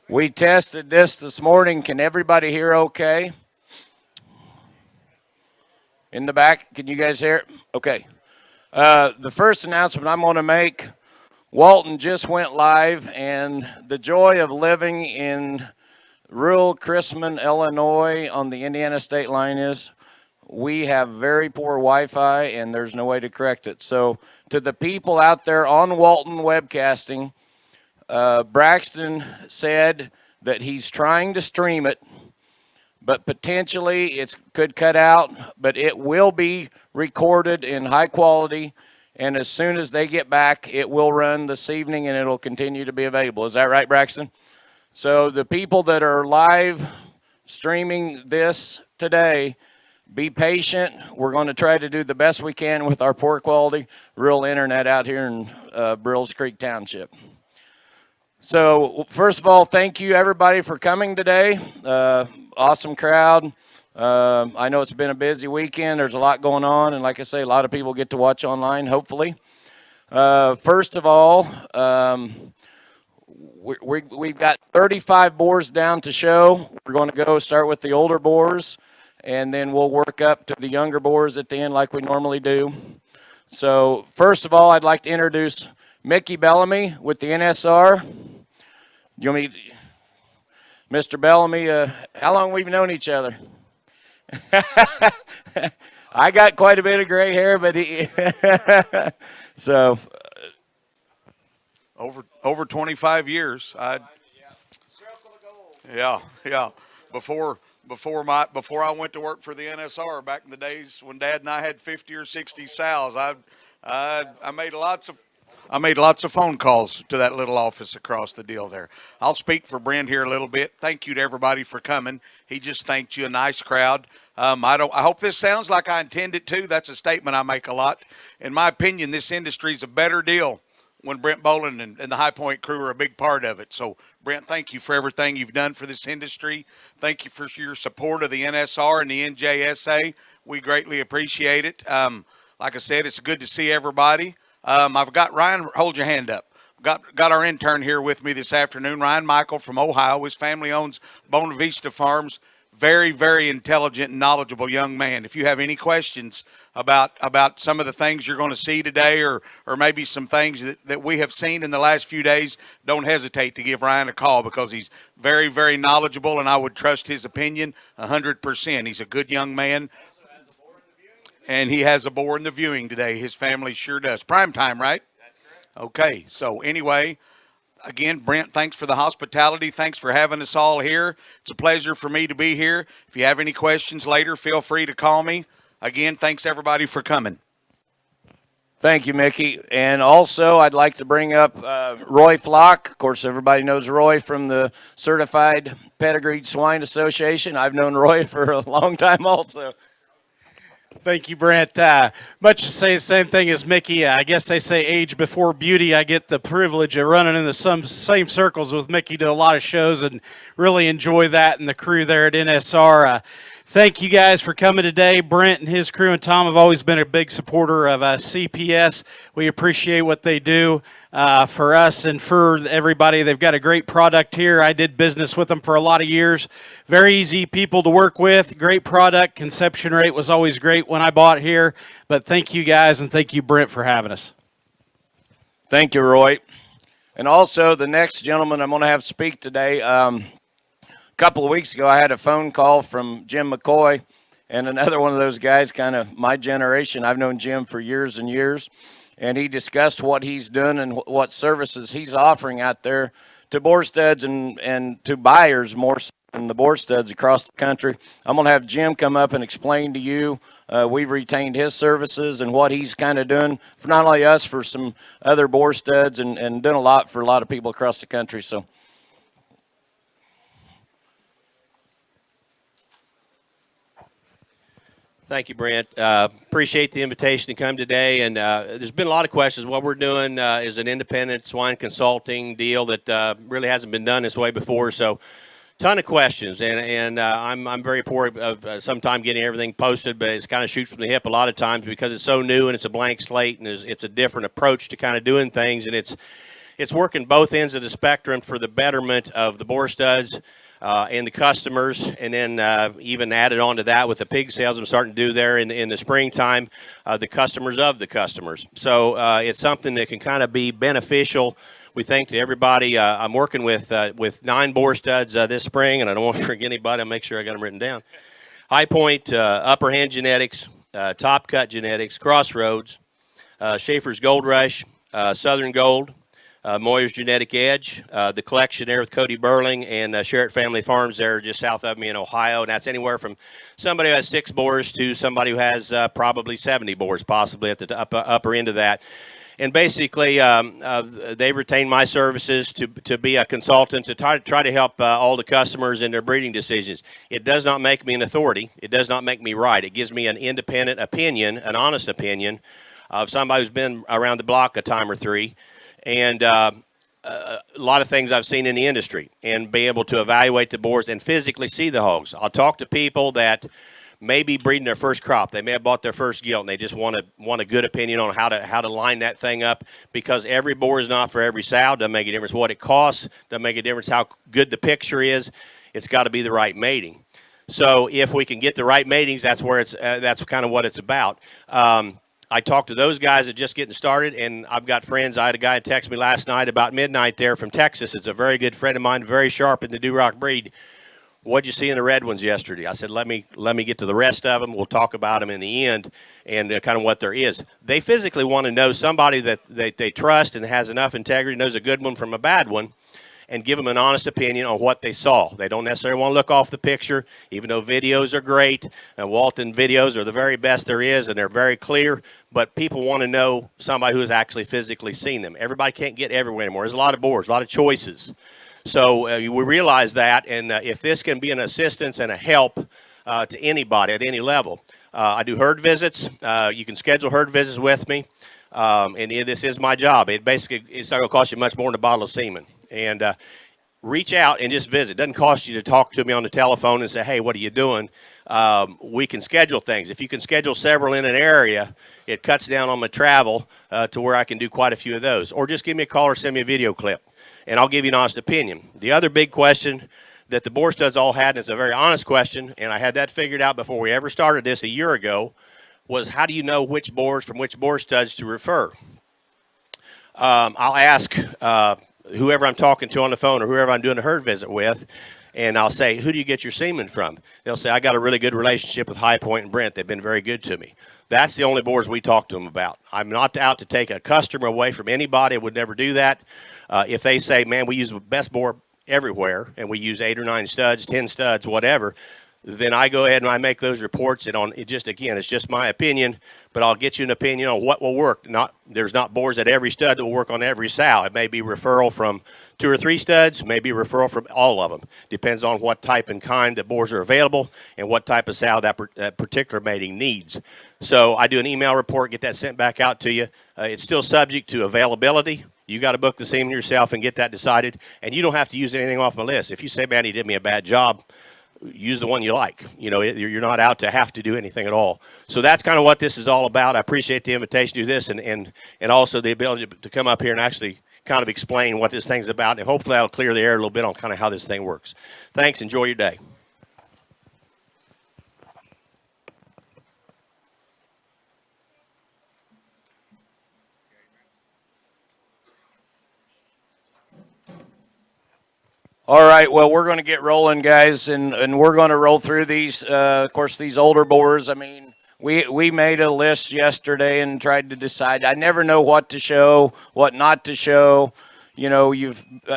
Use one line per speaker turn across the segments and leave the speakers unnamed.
We tested this morning. Can everybody hear okay? In the back, can you guys hear it? Okay. The first announcement I'm going to make, Walton just went live, and the joy of living in rural Chrisman, Illinois on the Indiana state line is we have very poor Wi-Fi, and there's no way to correct it. So to the people out there on Walton webcasting, Braxton said that he's trying to stream it, but potentially it could cut out, but it will be recorded in high quality, and as soon as they get back, it will run this evening, and it'll continue to be available. Is that right, Braxton? So the people that are live streaming this today, be patient. We're going to try to do the best we can with our poor quality rural internet out here in Brills Creek Township. So first of all, thank you everybody for coming today. Awesome crowd. I know it's been a busy weekend. There's a lot going on, and like I say, a lot of people get to watch online, hopefully. First of all, we've got 35 boars down to show. We're going to go start with the older boars, and then we'll work up to the younger boars at the end like we normally do. So first of all, I'd like to introduce Mickey Bellamy with the NSR. You want me, Mr. Bellamy, how long we've known each other? I got quite a bit of gray hair, but so
over 25 years. Yeah. Before I went to work for the NSR back in the days when Dad and I had 50 or 60 sows, I made lots of phone calls to that little office across the deal there. I'll speak for Brent here a little bit. Thank you to everybody for coming. He just thanked you. A nice crowd. I hope this sounds like I intend it to. That's a statement I make a lot. In my opinion, this industry is a better deal when Brent Bolin and the High Point crew are a big part of it. So, Brent, thank you for everything you've done for this industry. Thank you for your support of the NSR and the NJSA. We greatly appreciate it. Like I said, it's good to see everybody. I've got Ryan, hold your hand up. Got our intern here with me this afternoon, Ryan Michael from Ohio. His family owns Bona Vista Farms. Very, very intelligent and knowledgeable young man. If you have any questions about some of the things you're going to see today or maybe some things that we have seen in the last few days, don't hesitate to give Ryan a call because he's very, very knowledgeable, and I would trust his opinion 100%. He's a good young man. And he has a boar in the viewing today. His family sure does. Prime time, right? That's correct. Okay, so anyway, again, Brent, thanks for the hospitality. Thanks for having us all here. It's a pleasure for me to be here. If you have any questions later, feel free to call me. Again, thanks everybody for coming.
Thank you, Mickey. And also, I'd like to bring up Roy Flock. Of course, everybody knows Roy from the Certified Pedigreed Swine Association. I've known Roy for a long time also.
Thank you, Brent. Much to say the same thing as Mickey. I guess they say age before beauty. I get the privilege of running in the same circles with Mickey to a lot of shows and really enjoy that and the crew there at NSR. Thank you guys for coming today. Brent and his crew and Tom have always been a big supporter of CPS. We appreciate what they do for us and for everybody. They've got a great product here. I did business with them for a lot of years. Very easy people to work with. Great product. Conception rate was always great when I bought here. But thank you guys, and thank you, Brent, for having us.
Thank you, Roy. And also, the next gentleman I'm going to have speak today, couple of weeks ago, I had a phone call from Jim McCoy, and another one of those guys, kind of my generation. I've known Jim for years and years, and he discussed what he's done and what services he's offering out there to boar studs and to buyers more so than the boar studs across the country. I'm going to have Jim come up and explain to you. We've retained his services and what he's kind of doing for not only us, for some other boar studs and done a lot for a lot of people across the country. So.
Thank you, Brent. Appreciate the invitation to come today. And there's been a lot of questions. What we're doing is an independent swine consulting deal that really hasn't been done this way before. So, ton of questions. And I'm very poor of sometime getting everything posted, but it's kind of shoot from the hip a lot of times because it's so new and it's a blank slate and it's a different approach to kind of doing things. And it's working both ends of the spectrum for the betterment of the boar studs and the customers, and then even added on to that with the pig sales I'm starting to do there in the springtime, the customers of the customers. So it's something that can kind of be beneficial, we think, to everybody. I'm working with 9 boar studs this spring, and I don't want to forget anybody. I'll make sure I got them written down. High Point, Upper Hand Genetics, Top Cut Genetics, Crossroads, Schaefer's Gold Rush, Southern Gold, Moyer's Genetic Edge, the collection there with Cody Burling, and Sherritt Family Farms there just south of me in Ohio. And that's anywhere from somebody who has 6 boars to somebody who has probably 70 boars, possibly at the upper end of that. And basically, they've retained my services to be a consultant to try to help all the customers in their breeding decisions. It does not make me an authority. It does not make me right. It gives me an independent opinion, an honest opinion of somebody who's been around the block a time or 3. And a lot of things I've seen in the industry, and be able to evaluate the boars and physically see the hogs. I'll talk to people that may be breeding their first crop. They may have bought their first gilt, and they just want a good opinion on how to line that thing up, because every boar is not for every sow. Doesn't make a difference what it costs. Doesn't make a difference how good the picture is. It's got to be the right mating. So if we can get the right matings, that's where that's kind of what it's about. I talked to those guys that are just getting started, and I've got friends. I had a guy text me last night about midnight there from Texas. It's a very good friend of mine, very sharp in the Duroc breed. What'd you see in the red ones yesterday? I said, let me get to the rest of them. We'll talk about them in the end and kind of what there is. They physically want to know somebody that they trust and has enough integrity, knows a good one from a bad one, and give them an honest opinion on what they saw. They don't necessarily want to look off the picture, even though videos are great. And Walton videos are the very best there is, and they're very clear. But people want to know somebody who has actually physically seen them. Everybody can't get everywhere anymore. There's a lot of boars, a lot of choices. So we realize that, and if this can be an assistance and a help to anybody at any level. I do herd visits. You can schedule herd visits with me, and this is my job. It's not going to cost you much more than a bottle of semen. And reach out and just visit. It doesn't cost you to talk to me on the telephone and say, hey, what are you doing? We can schedule things. If you can schedule several in an area, it cuts down on my travel to where I can do quite a few of those. Or just give me a call or send me a video clip, and I'll give you an honest opinion. The other big question that the boar studs all had, and it's a very honest question, and I had that figured out before we ever started this a year ago, was how do you know which boars from which boar studs to refer? I'll ask whoever I'm talking to on the phone or whoever I'm doing a herd visit with, and I'll say, who do you get your semen from? They'll say, I got a really good relationship with High Point and Brent. They've been very good to me. That's the only boars we talk to them about. I'm not out to take a customer away from anybody. I would never do that. If they say, man, we use the best boar everywhere, and we use 8 or 9 studs, 10 studs, whatever, then I go ahead and I make those reports. And it's just my opinion, but I'll get you an opinion on what will work. There's not boars at every stud that will work on every sow. It may be referral from 2 or 3 studs, maybe referral from all of them. Depends on what type and kind of boars are available and what type of sow that particular mating needs. So I do an email report, get that sent back out to you. It's still subject to availability. You got to book the semen yourself and get that decided. And you don't have to use anything off my list. If you say, man, he did me a bad job, use the one you like. You know, you're not out to have to do anything at all. So that's kind of what this is all about. I appreciate the invitation to do this, and also the ability to come up here and actually kind of explain what this thing's about. And hopefully I'll clear the air a little bit on kind of how this thing works. Thanks. Enjoy your day.
All right, well, we're going to get rolling, guys, and we're going to roll through these. Of course, these older boars, I mean, we made a list yesterday and tried to decide. I never know what to show, what not to show. You know,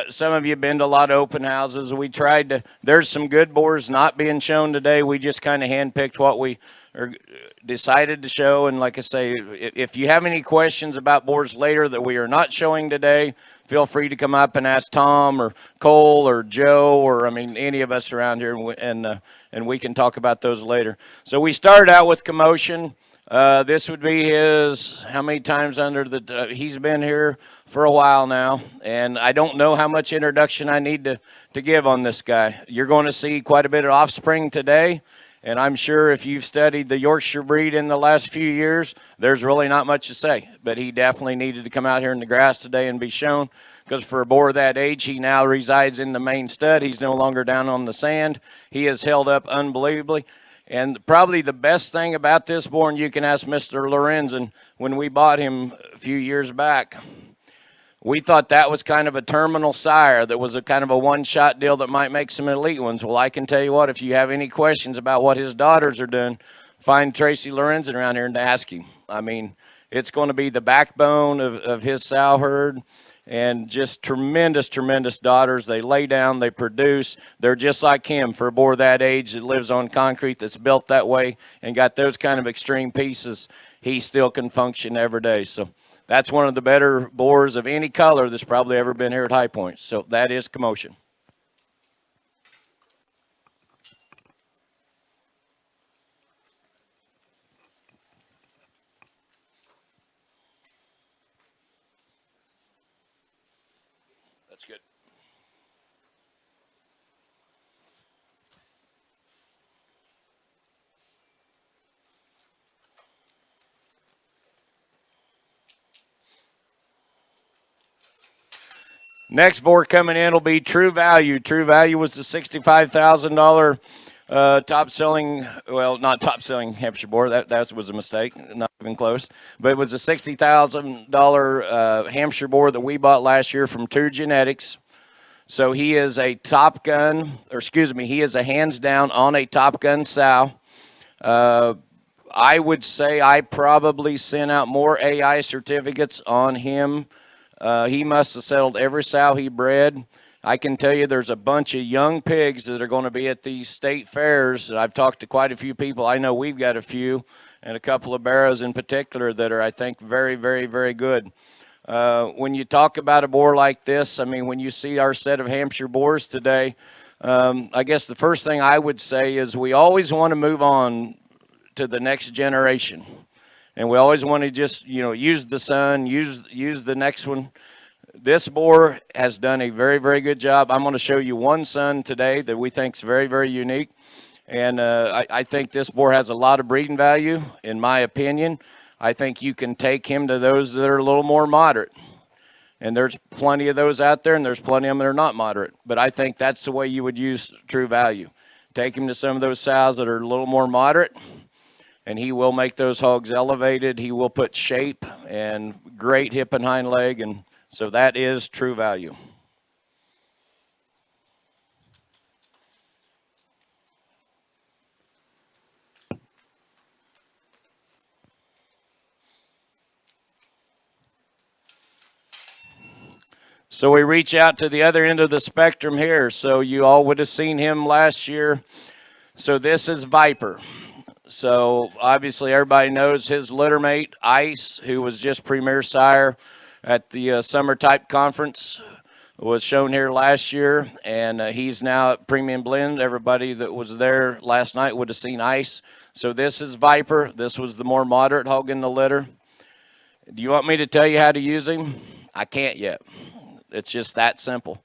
some of you have been to a lot of open houses. We tried to, there's some good boars not being shown today. We just kind of handpicked what we decided to show. And like I say, if you have any questions about boars later that we are not showing today, feel free to come up and ask Tom or Cole or Joe or, I mean, any of us around here, and we can talk about those later. So we started out with Commotion. This would be his, how many times under the, he's been here for a while now, and I don't know how much introduction I need to give on this guy. You're going to see quite a bit of offspring today, And I'm sure if you've studied the Yorkshire breed in the last few years, there's really not much to say. But he definitely needed to come out here in the grass today and be shown, because for a boar that age, he now resides in the main stud. He's no longer down on the sand. He has held up unbelievably. And probably the best thing about this boar, and you can ask Mr. Lorenzen, when we bought him a few years back, we thought that was kind of a terminal sire that was a kind of a one-shot deal that might make some elite ones. Well, I can tell you what, if you have any questions about what his daughters are doing, find Tracy Lorenzen around here and ask him. I mean, it's going to be the backbone of his sow herd, and just tremendous, tremendous daughters. They lay down, they produce. They're just like him for a boar that age that lives on concrete, that's built that way and got those kind of extreme pieces. He still can function every day. So that's one of the better boars of any color that's probably ever been here at High Point. So that is Commotion. That's good. Next boar coming in will be True Value. True Value was the $65,000 top-selling, well, not top-selling Hampshire boar. That was a mistake, not even close. But it was a $60,000 Hampshire boar that we bought last year from True Genetics. So he is a Top Gun, or excuse me, he is a hands down on a Top Gun sow. I would say I probably sent out more AI certificates on him. He must have settled every sow he bred. I can tell you there's a bunch of young pigs that are going to be at these state fairs. I've talked to quite a few people. I know we've got a few, and a couple of barrows in particular that are, I think, very, very, very good. When you talk about a boar like this, I mean, when you see our set of Hampshire boars today, I guess the first thing I would say is we always want to move on to the next generation. And we always want to just, use the son, use the next one. This boar has done a very, very good job. I'm going to show you one son today that we think is very, very unique. And I think this boar has a lot of breeding value, in my opinion. I think you can take him to those that are a little more moderate. And there's plenty of those out there, and there's plenty of them that are not moderate. But I think that's the way you would use True Value. Take him to some of those sows that are a little more moderate, and he will make those hogs elevated. He will put shape and great hip and hind leg, and so that is True Value. So we reach out to the other end of the spectrum here. So you all would have seen him last year. So this is Viper. So obviously everybody knows his littermate, Ice, who was just Premier Sire at the Summer Type Conference, was shown here last year, and he's now at Premium Blend. Everybody that was there last night would have seen Ice. So this is Viper. This was the more moderate hog in the litter. Do you want me to tell you how to use him? I can't yet. It's just that simple.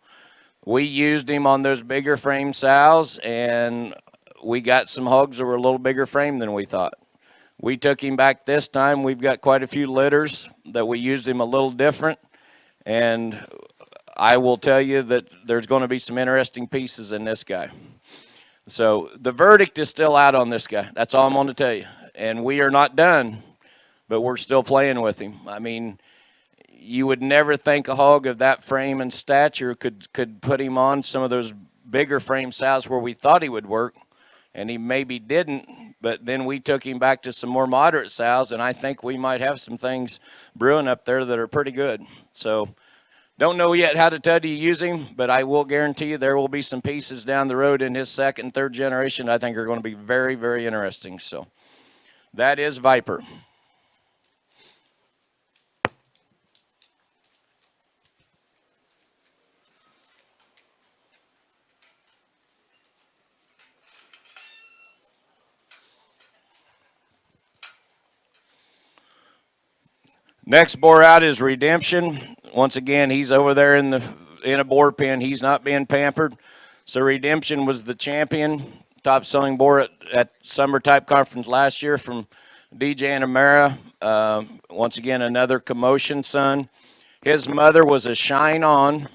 We used him on those bigger frame sows, and we got some hogs that were a little bigger frame than we thought. We took him back this time. We've got quite a few litters that we used him a little different, and I will tell you that there's going to be some interesting pieces in this guy. So the verdict is still out on this guy. That's all I'm going to tell you. And we are not done, but we're still playing with him. I mean, you would never think a hog of that frame and stature could put him on some of those bigger frame sows where we thought he would work, and he maybe didn't. But then we took him back to some more moderate sows, and I think we might have some things brewing up there that are pretty good. So don't know yet how to tell you to use him, but I will guarantee you there will be some pieces down the road in his second, third generation I think are going to be very, very interesting. So that is Viper. Next boar out is Redemption. Once again, he's over there in a boar pen. He's not being pampered. So Redemption was the champion top selling boar at Summer Type Conference last year from DJ and Amara. Once again, another commotion son. His mother was a Shine On.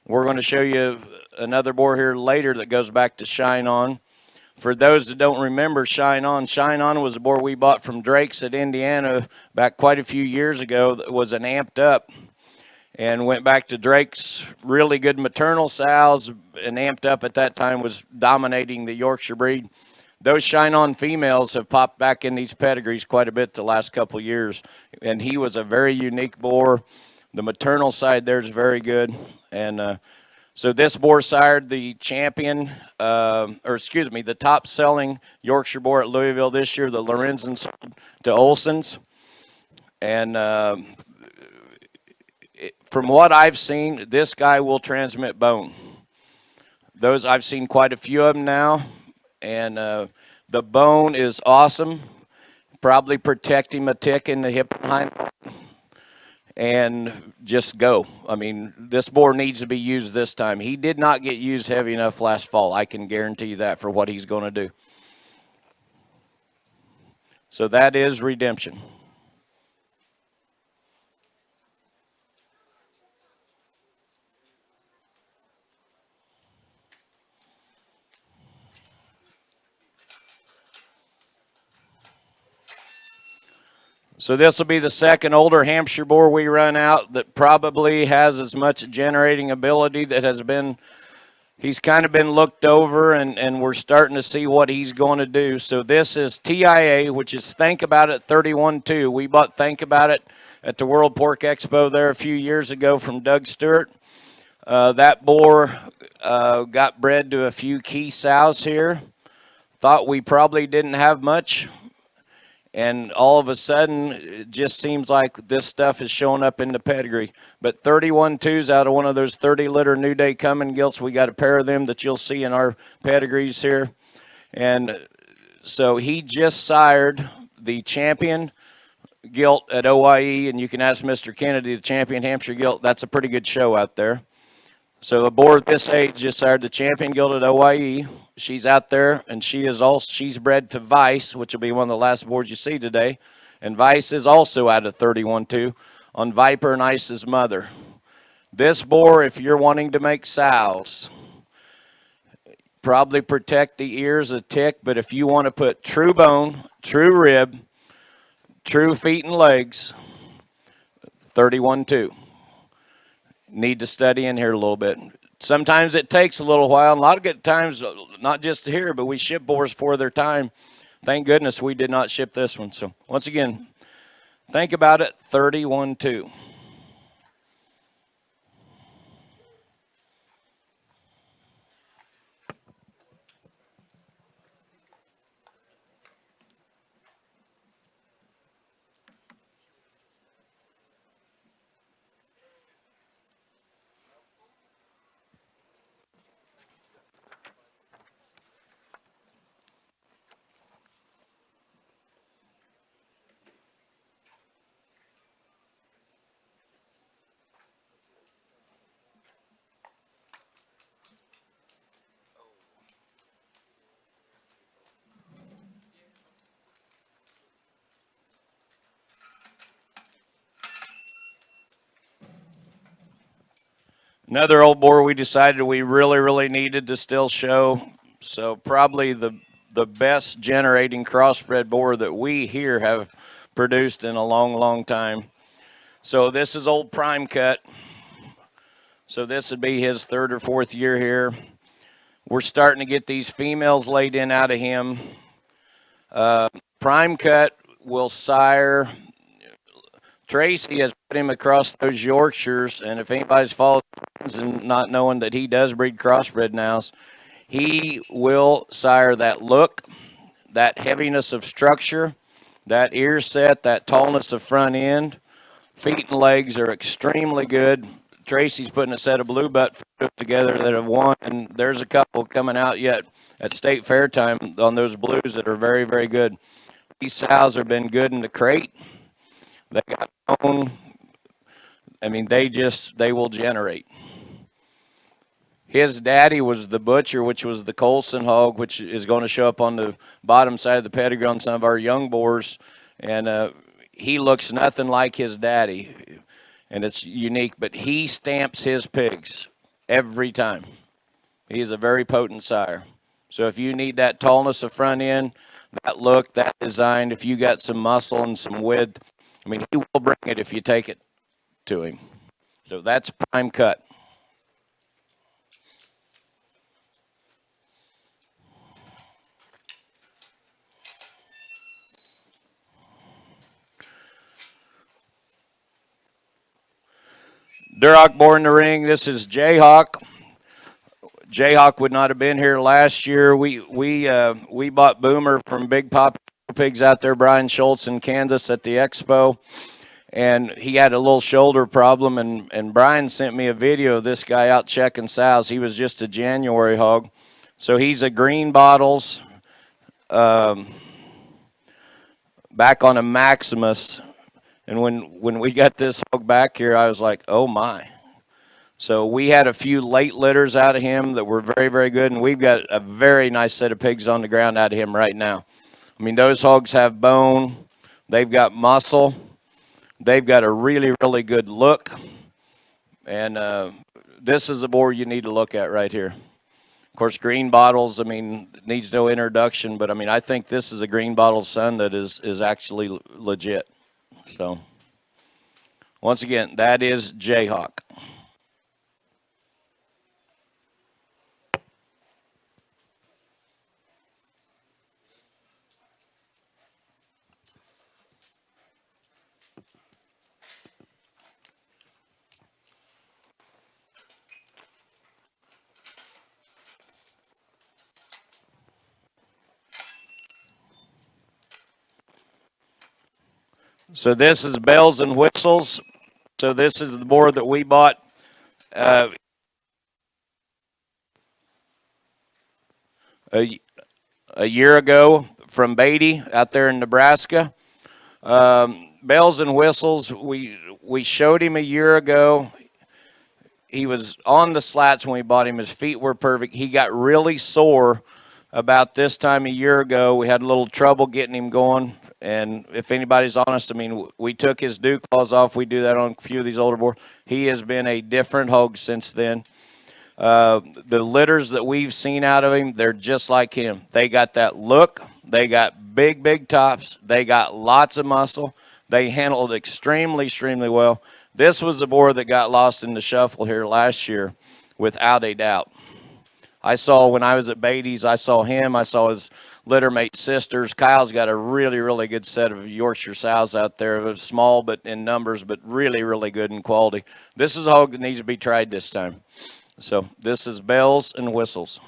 We're going to show you another boar here later that goes back to Shine On. For those that don't remember Shine On was a boar we bought from Drake's at Indiana back quite a few years ago that was an amped up and went back to Drake's really good maternal sows, and amped up at that time was dominating the Yorkshire breed. Those Shine On females have popped back in these pedigrees quite a bit the last couple of years, and he was a very unique boar. The maternal side there is very good, and so this boar sired the champion, the top selling Yorkshire boar at Louisville this year, the Lorenzen sold to Olson's. And from what I've seen, this guy will transmit bone. I've seen quite a few of them now, and the bone is awesome. Probably protect him a tick in the hip and hind part, and just go. I mean, this boar needs to be used this time. He did not get used heavy enough last fall. I can guarantee you that for what he's going to do. So that is Redemption. So this will be the second older Hampshire boar we run out that probably has as much generating ability that has been, he's kind of been looked over, and we're starting to see what he's going to do. So this is TIA, which is Think About It 31-2. We bought Think About It at the World Pork Expo there a few years ago from Doug Stewart. That boar got bred to a few key sows here. Thought we probably didn't have much. And all of a sudden, it just seems like this stuff is showing up in the pedigree. But 31-2s out of one of those 30-litter New Day Coming gilts. We got a pair of them that you'll see in our pedigrees here. And so he just sired the champion gilt at OIE. And you can ask Mr. Kennedy, the champion Hampshire gilt. That's a pretty good show out there. So a boar at this age just sired the champion gilt at OIE. She's out there, and she's bred to Vice, which will be one of the last boars you see today. And Vice is also out of 31-2 on Viper and Ice's mother. This boar, if you're wanting to make sows, probably protect the ears a tick, but if you want to put true bone, true rib, true feet and legs, 31-2. Need to study in here a little bit. Sometimes it takes a little while, and a lot of good times, not just here, but we ship boars for their time. Thank goodness we did not ship this one. So once again, Think About It 31-2. Another old boar we decided we really needed to still show. So probably the best generating crossbred boar that we here have produced in a long time. So this is old Prime Cut. So this would be his third or fourth year here. We're starting to get these females laid in out of him. Prime Cut will sire. Tracy has put him across those Yorkshires, and if anybody's followed and not knowing that he does breed crossbred nows, he will sire that look, that heaviness of structure, that ear set, that tallness of front end. Feet and legs are extremely good. Tracy's putting a set of blue butt together that have won, and there's a couple coming out yet at State Fair time on those blues that are very good. These sows have been good in the crate. They got bone. I mean, they will generate. His daddy was the butcher, which was the Colson hog, which is going to show up on the bottom side of the pedigree on some of our young boars. And he looks nothing like his daddy, and it's unique. But he stamps his pigs every time. He's a very potent sire. So if you need that tallness of front end, that look, that design, if you got some muscle and some width, I mean, he will bring it if you take it to him. So that's prime cut. Duroc boar in the ring. This is Jayhawk. Jayhawk would not have been here last year. We bought Boomer from Big Pop Pigs out there, Brian Schultz in Kansas at the expo, and he had a little shoulder problem, and Brian sent me a video of this guy out checking sows. He was just a January hog. So he's a green bottles, back on a Maximus. And when we got this hog back here, I was like, oh my. So we had a few late litters out of him that were very, very good, and we've got a very nice set of pigs on the ground out of him right now. I mean, those hogs have bone. They've got muscle. They've got a really, really good look. And this is the boar you need to look at right here. Of course, green bottles, I mean, needs no introduction, but I mean, I think this is a green bottle son that is actually legit. So, once again, that is Jayhawk. So this is bells and whistles. So this is the boar that we bought a year ago from Beatty out there in Nebraska. Bells and whistles, we showed him a year ago. He was on the slats when we bought him. His feet were perfect. He got really sore about this time a year ago. We had a little trouble getting him going. And if anybody's honest, I mean, we took his dew claws off. We do that on a few of these older boars. He has been a different hog since then. The litters that we've seen out of him, they're just like him. They got that look. They got big, big tops. They got lots of muscle. They handled extremely, extremely well. This was the boar that got lost in the shuffle here last year, without a doubt. I saw when I was at Beatty's, I saw him. I saw his littermate sisters. Kyle's got a really, really good set of Yorkshire sows out there. Small but in numbers, but really, really good in quality. This is a hog that needs to be tried this time. So this is bells and whistles.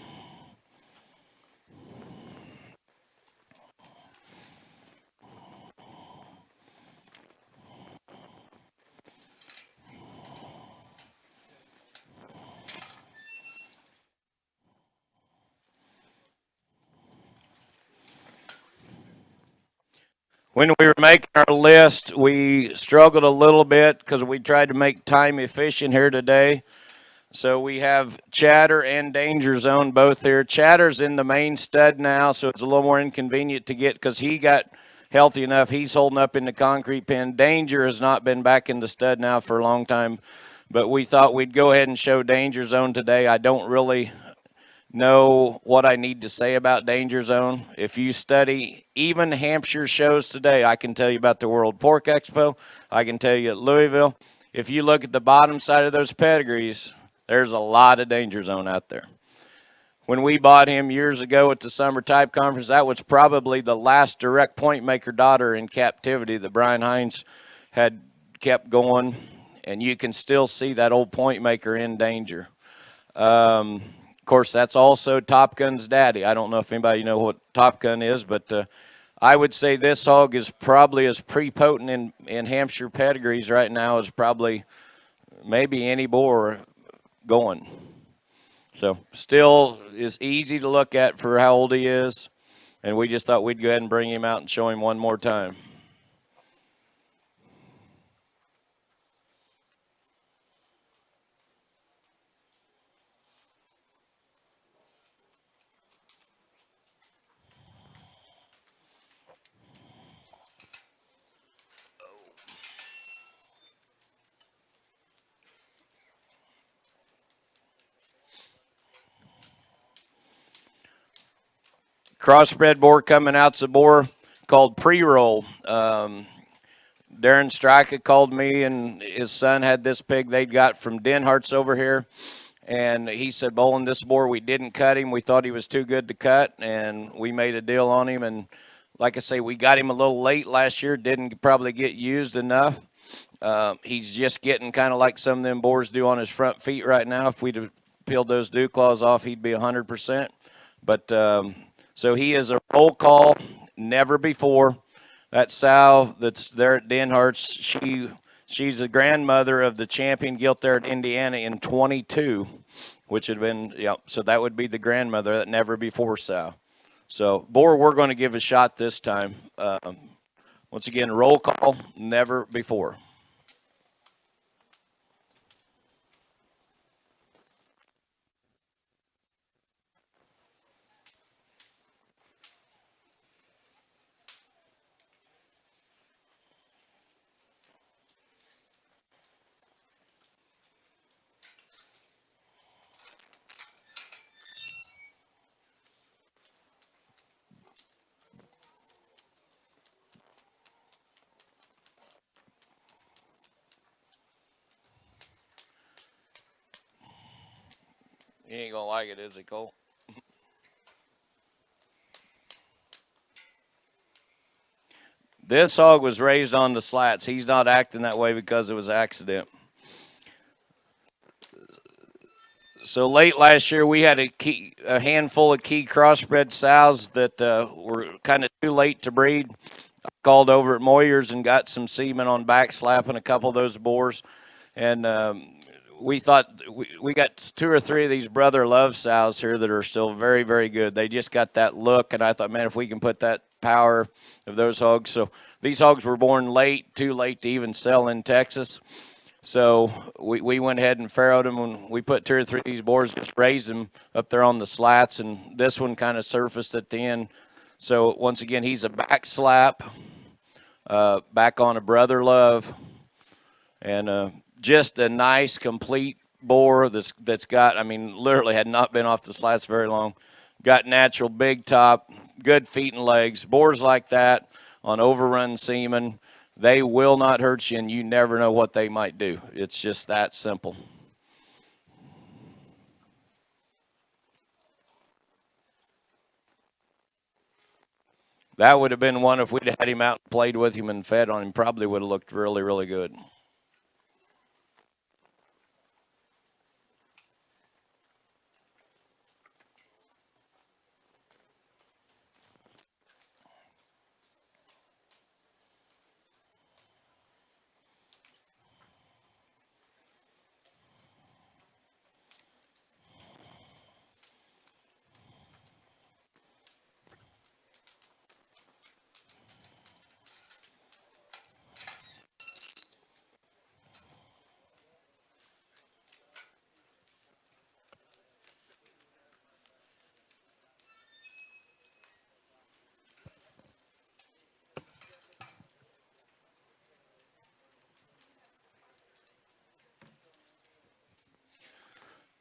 When we were making our list, we struggled a little bit because we tried to make time efficient here today. So we have Chatter and Danger Zone both here. Chatter's in the main stud now, so it's a little more inconvenient to get because he got healthy enough. He's holding up in the concrete pen. Danger has not been back in the stud now for a long time, but we thought we'd go ahead and show Danger Zone today. I don't really know what I need to say about Danger Zone. If you study even Hampshire shows today, I can tell you about the World Pork Expo. I can tell you at Louisville. If you look at the bottom side of those pedigrees, there's a lot of Danger Zone out there. When we bought him years ago at the Summer Type Conference, that was probably the last direct point maker daughter in captivity that Brian Hines had kept going, and you can still see that old point maker in danger. Of course, that's also Top Gun's daddy. I don't know if anybody know what Top Gun is, but I would say this hog is probably as pre-potent in Hampshire pedigrees right now as probably maybe any boar going. So still is easy to look at for how old he is, and we just thought we'd go ahead and bring him out and show him one more time. crossbred boar coming out's a boar called Pre-Roll. Darren Strika called me, and his son had this pig they'd got from Denhart's over here. And he said, Bolin, this boar, we didn't cut him. We thought he was too good to cut, and we made a deal on him. And like I say, we got him a little late last year, didn't probably get used enough. He's just getting kind of like some of them boars do on his front feet right now. If we'd have peeled those dew claws off, he'd be 100%. But so he is a roll call, never before. That sow that's there at Denhart's, she's the grandmother of the champion gilt there at Indiana in 22, which had been, so that would be the grandmother, that never before sow. So boar, we're going to give a shot this time. Once again, roll call, never before. He ain't gonna like it, is he, Cole? This hog was raised on the slats. He's not acting that way because it was an accident. So late last year, we had a handful of key crossbred sows that were kind of too late to breed. I called over at Moyer's and got some semen on back slapping a couple of those boars. And we thought we got 2 or 3 of these brother love sows here that are still very, very good. They just got that look, and I thought, man, if we can put that power of those hogs. So these hogs were born late, too late to even sell in Texas. So we went ahead and farrowed them, and we put 2 or 3 of these boars, just raised them up there on the slats, and this one kind of surfaced at the end. So once again, he's a back slap, back on a brother love, and just a nice, complete boar that's got, I mean, literally had not been off the slats very long. Got natural big top, good feet and legs. Boars like that on overrun semen, they will not hurt you, and you never know what they might do. It's just that simple. That would have been one if we'd had him out and played with him and fed on him, probably would have looked really, really good.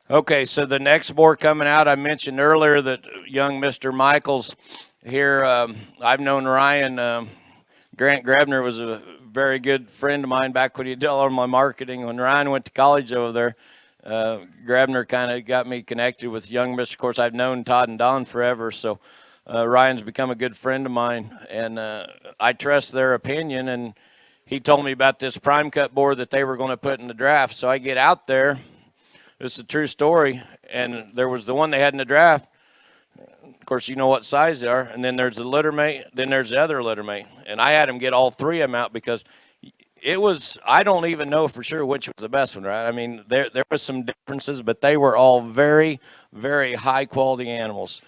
Okay, so the next boar coming out, I mentioned earlier that young Mr. Michaels here, I've known Ryan. Grant Grabner was a very good friend of mine back when he did all my marketing. When Ryan went to college over there, Grabner kind of got me connected with young Mr. Of course, I've known Todd and Don forever, so Ryan's become a good friend of mine, and I trust their opinion, and he told me about this prime cut boar that they were going to put in the draft. So I get out there. This is a true story, and there was the one they had in the draft. Of course, you know what size they are, and then there's the litter mate, then there's the other litter mate. And I had them get all 3 of them out because it was, I don't even know for sure which was the best one, right? I mean, there was some differences, but they were all very, very high-quality animals.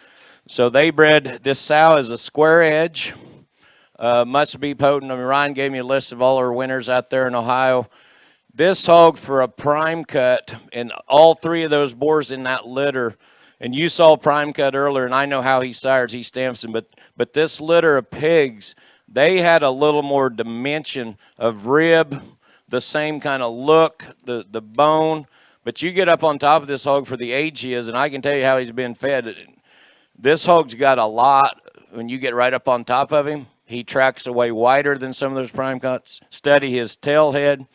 So they bred, this sow is a square edge, must be potent. I mean, Ryan gave me a list of all our winners out there in Ohio. This hog for a prime cut, and all 3 of those boars in that litter, and you saw prime cut earlier, and I know how he sires, he stamps them, but this litter of pigs, they had a little more dimension of rib, the same kind of look, the bone, but you get up on top of this hog for the age he is, and I can tell you how he's been fed. This hog's got a lot. When you get right up on top of him, he tracks away wider than some of those prime cuts. Study his tail head.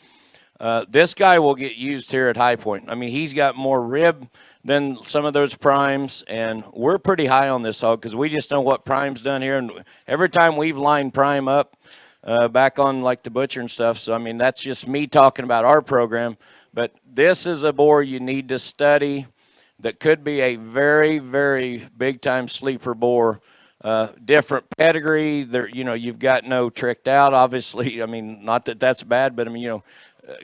This guy will get used here at High Point. I mean, he's got more rib than some of those primes, and we're pretty high on this hog because we just know what prime's done here. And every time we've lined prime up back on like the butcher and stuff, so I mean, that's just me talking about our program. But this is a boar you need to study that could be a very, very big-time sleeper boar. Different pedigree. There, you know, you've got no tricked out, obviously. I mean, not that that's bad, but I mean, you know,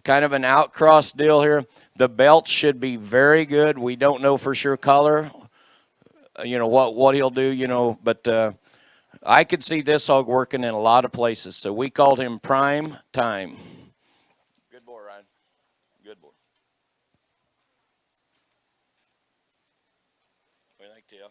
kind of an outcross deal here. The belt should be very good. We don't know for sure color, you know, what he'll do, you know, but I could see this hog working in a lot of places. So we called him Prime Time. Good boy, Ryan. Good boy. What do you think, Teal?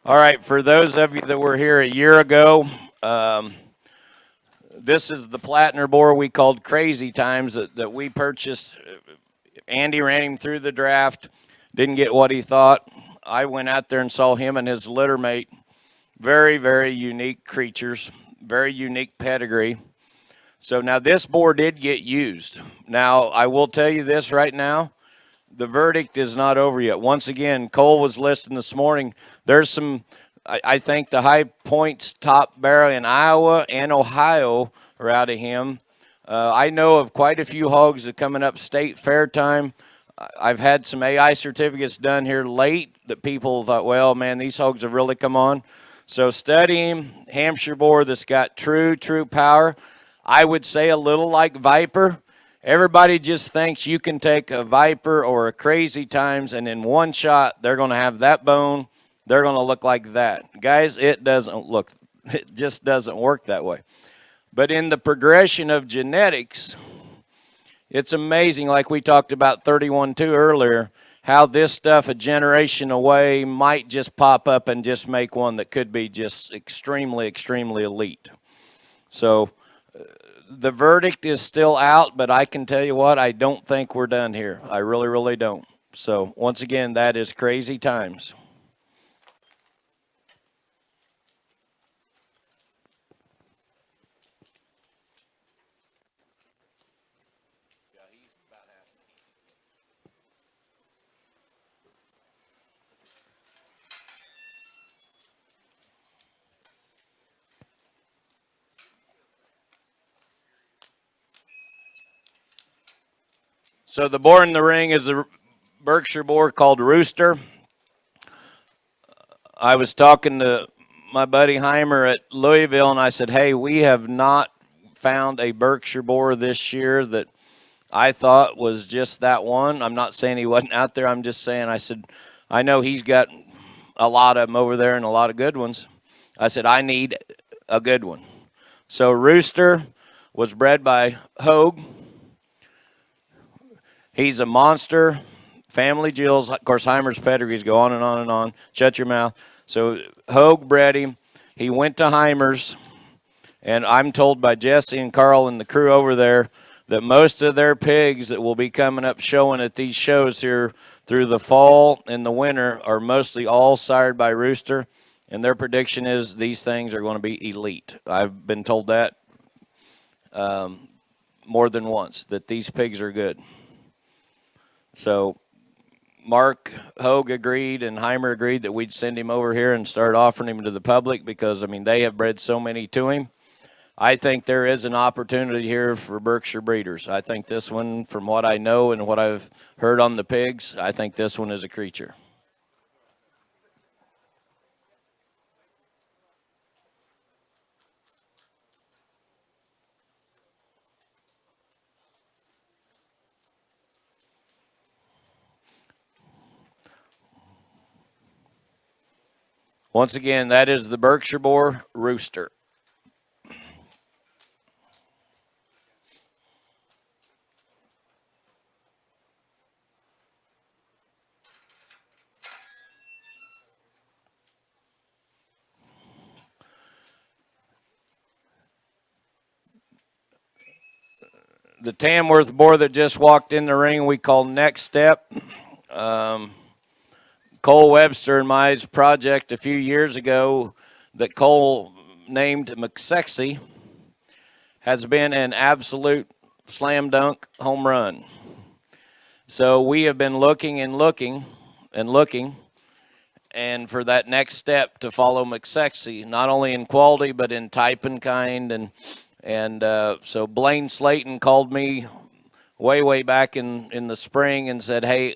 All right, for those of you that were here a year ago, this is the Plattner boar we called Crazy Times that we purchased. Andy ran him through the draft, didn't get what he thought. I went out there and saw him and his litter mate. Very, very unique creatures, very unique pedigree. So now this boar did get used. Now, I will tell you this right now. The verdict is not over yet. Once again, Cole was listing this morning. There's some, I think the High Point's top barrow in Iowa and Ohio are out of him. I know of quite a few hogs that are coming up state fair time. I've had some AI certificates done here late that people thought, well, man, these hogs have really come on. So study him, Hampshire boar that's got true power. I would say a little like Viper. Everybody just thinks you can take a Viper or a Crazy Times and in one shot they're going to have that bone. They're going to look like that. Guys, it just doesn't work that way. But in the progression of genetics, it's amazing, like we talked about 31-2 earlier, how this stuff a generation away might just pop up and just make one that could be just extremely, extremely elite. So the verdict is still out, but I can tell you what, I don't think we're done here. I really, really don't. So once again, that is Crazy Times. So the boar in the ring is a Berkshire boar called Rooster. I was talking to my buddy Heimer at Louisville, and I said, hey, we have not found a Berkshire boar this year that I thought was just that one. I'm not saying he wasn't out there. I'm just saying, I said, I know he's got a lot of them over there and a lot of good ones. I said, I need a good one. So Rooster was bred by Hogue. He's a monster. Family jewels. Of course, Heimer's pedigrees go on and on and on. Shut your mouth. So Hogue bred him. He went to Heimer's, and I'm told by Jesse and Carl and the crew over there that most of their pigs that will be coming up showing at these shows here through the fall and the winter are mostly all sired by Rooster, and their prediction is these things are going to be elite. I've been told that more than once, that these pigs are good. So Mark Hogue agreed and Heimer agreed that we'd send him over here and start offering him to the public because, I mean, they have bred so many to him. I think there is an opportunity here for Berkshire breeders. I think this one, from what I know and what I've heard on the pigs, I think this one is a creature. Once again, that is the Berkshire Boar Rooster. The Tamworth boar that just walked in the ring, we call Next Step. Cole Webster and my project a few years ago that Cole named McSexy has been an absolute slam dunk home run. So we have been looking and looking and looking, and for that next step to follow McSexy, not only in quality but in type and kind. And so Blaine Slayton called me way back in the spring and said, hey,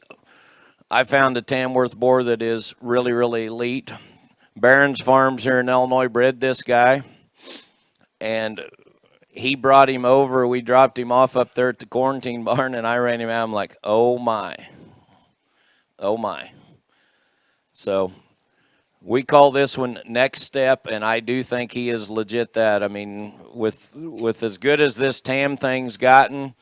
I found a Tamworth boar that is really elite. Barron's Farms here in Illinois bred this guy, and he brought him over. We dropped him off up there at the quarantine barn, and I ran him out. I'm like, oh my. So we call this one Next Step, and I do think he is legit that. I mean, with as good as this Tam thing's gotten,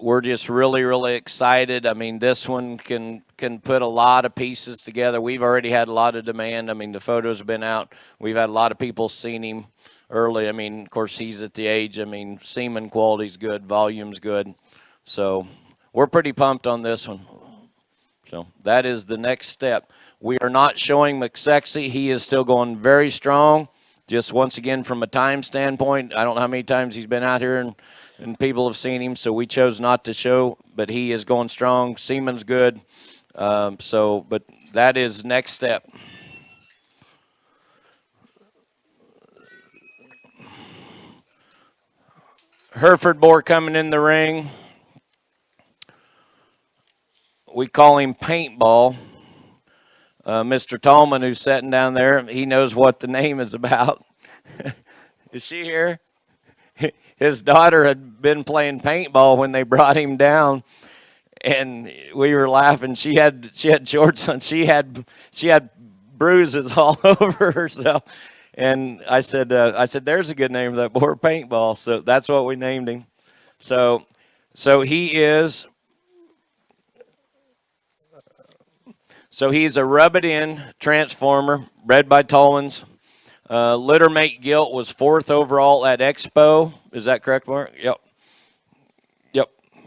we're just really excited. I mean, this one can put a lot of pieces together. We've already had a lot of demand. I mean, the photos have been out. We've had a lot of people seen him early. I mean, of course, he's at the age. I mean, semen quality's good, volume's good. So we're pretty pumped on this one. So that is the Next Step. We are not showing McSexy. He is still going very strong. Just once again, from a time standpoint, I don't know how many times he's been out here and people have seen him, so we chose not to show, but he is going strong. Semen's good. But that is Next Step. Hereford boar coming in the ring. We call him Paintball. Mr. Tallman, who's sitting down there, he knows what the name is about. Is she here? His daughter had been playing paintball when they brought him down, and we were laughing. She had shorts on. She had bruises all over herself. And I said, there's a good name for that boar, Paintball. So that's what we named him. So he is. So he's a rub-it-in transformer, bred by Tollins. Litter mate gilt was 4th overall at Expo. Is that correct, Mark? Yep.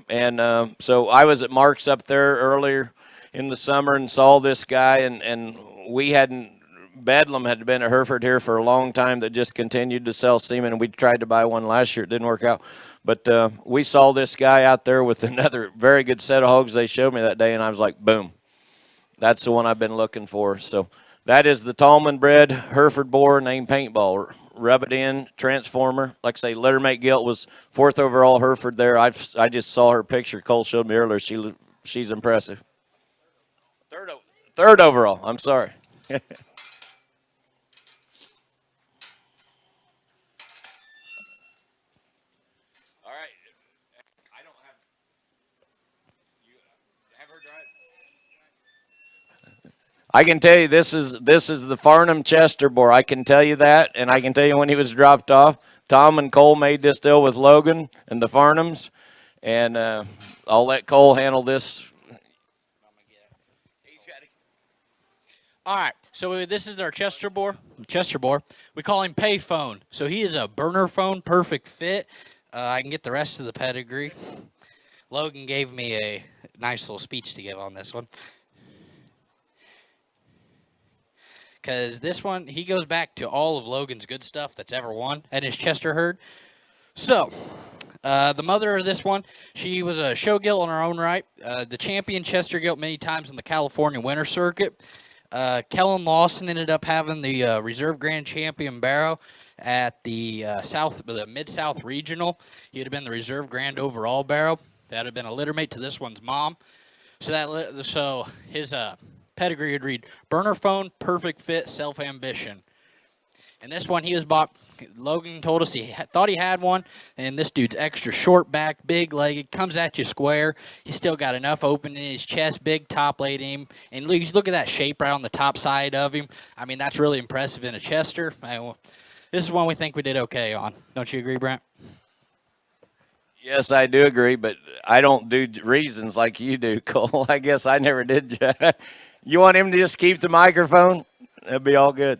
And so I was at Mark's up there earlier in the summer and saw this guy, and we hadn't, Bedlam had been at Hereford here for a long time that just continued to sell semen, and we tried to buy one last year. It didn't work out. But we saw this guy out there with another very good set of hogs they showed me that day, and I was like, boom. That's the one I've been looking for. So that is the Tallman bred Hereford boar named Paintball. Rub it in, transformer. Like I say, littermate gilt was 4th overall Hereford there. I just saw her picture. Cole showed me earlier. She's impressive. Third overall. I'm sorry. All right. I don't have. You have her drive. I can tell you this is the Farnham Chester boar. I can tell you that, and I can tell you when he was dropped off. Tom and Cole made this deal with Logan and the Farnhams, and I'll let Cole handle this.
All right, so this is our Chester boar. We call him Payphone. So he is a burner phone, perfect fit. I can get the rest of the pedigree. Logan gave me a nice little speech to give on this one. Because this one, he goes back to all of Logan's good stuff that's ever won at his Chester herd. So, the mother of this one, she was a show gilt in her own right. The champion Chester gilt many times on the California winter circuit. Kellen Lawson ended up having the reserve grand champion barrow. at the the Mid-South Regional. He would have been the reserve grand overall barrel. That would have been a litter mate to this one's mom. So his pedigree would read burner phone, perfect fit, self-ambition. And this one he was bought. Logan told us he thought he had one, and this dude's extra short back, big legged, comes at you square. He's still got enough open in his chest, big top plate aim. And look at that shape right on the top side of him. I mean, that's really impressive in a Chester. This is one we think we did okay on. Don't you agree, Brent?
Yes, I do agree, but I don't do reasons like you do, Cole. I guess I never did. You want him to just keep the microphone? That'd be all good.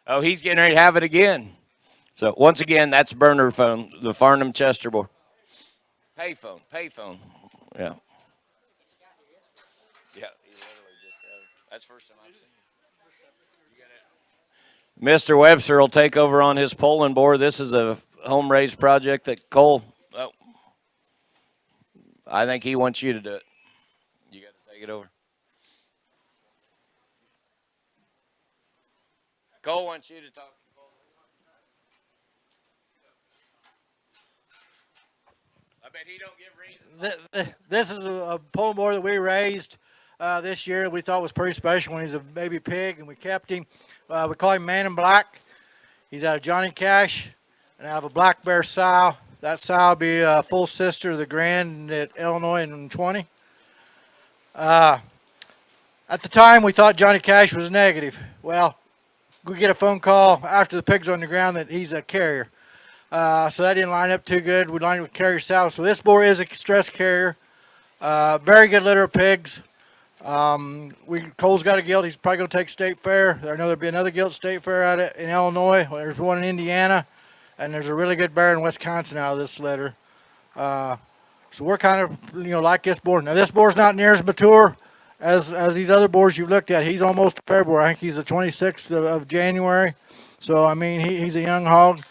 Oh, he's getting ready to have it again. So, once again, that's burner phone, the Farnham Chester boar. Payphone. Yeah. Yeah, that's first time I've seen it. Mr. Webster will take over on his Poland boar. This is a home-raised project that Cole, I think he wants you to do it. You got to take it over. Cole wants you to talk. I bet he don't give reasons.
This is a Poland boar that we raised this year. We thought was pretty special when he's a baby pig, and we kept him. We call him Man in Black. He's out of Johnny Cash, and out of a black bear sow. That sow will be a full sister of the Grand at Illinois in 20. At the time, we thought Johnny Cash was negative. Well, we get a phone call after the pig's on the ground that he's a carrier. So that didn't line up too good. We lined up with carrier sow. So this boar is a stress carrier. Very good litter of pigs. Cole's got a gilt. He's probably going to take State Fair. I know there'll be another gilt State Fair out in Illinois. There's one in Indiana. And there's a really good bear in Wisconsin out of this litter. So we're kind of, like this boar. Now, this boar's not near as mature as these other boars you've looked at. He's almost February. I think he's the 26th of January. So, I mean, he's a young hog.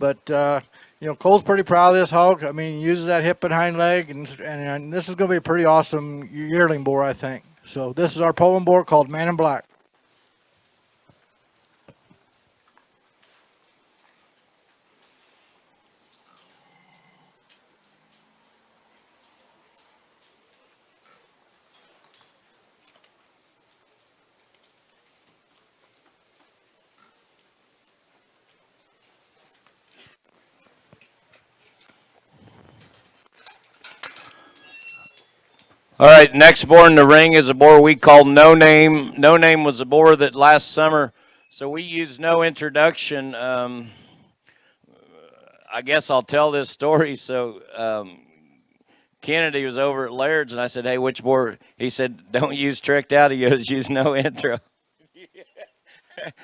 But, Cole's pretty proud of this hog. I mean, he uses that hip and hind leg. And this is going to be a pretty awesome yearling boar, I think. So this is our Poland boar called Man in Black.
All right, next boar in the ring is a boar we call No Name. No Name was a boar that last summer, so we used no introduction. I guess I'll tell this story. So Kennedy was over at Laird's, and I said, hey, which boar? He said, don't use tricked out. He goes, use no intro.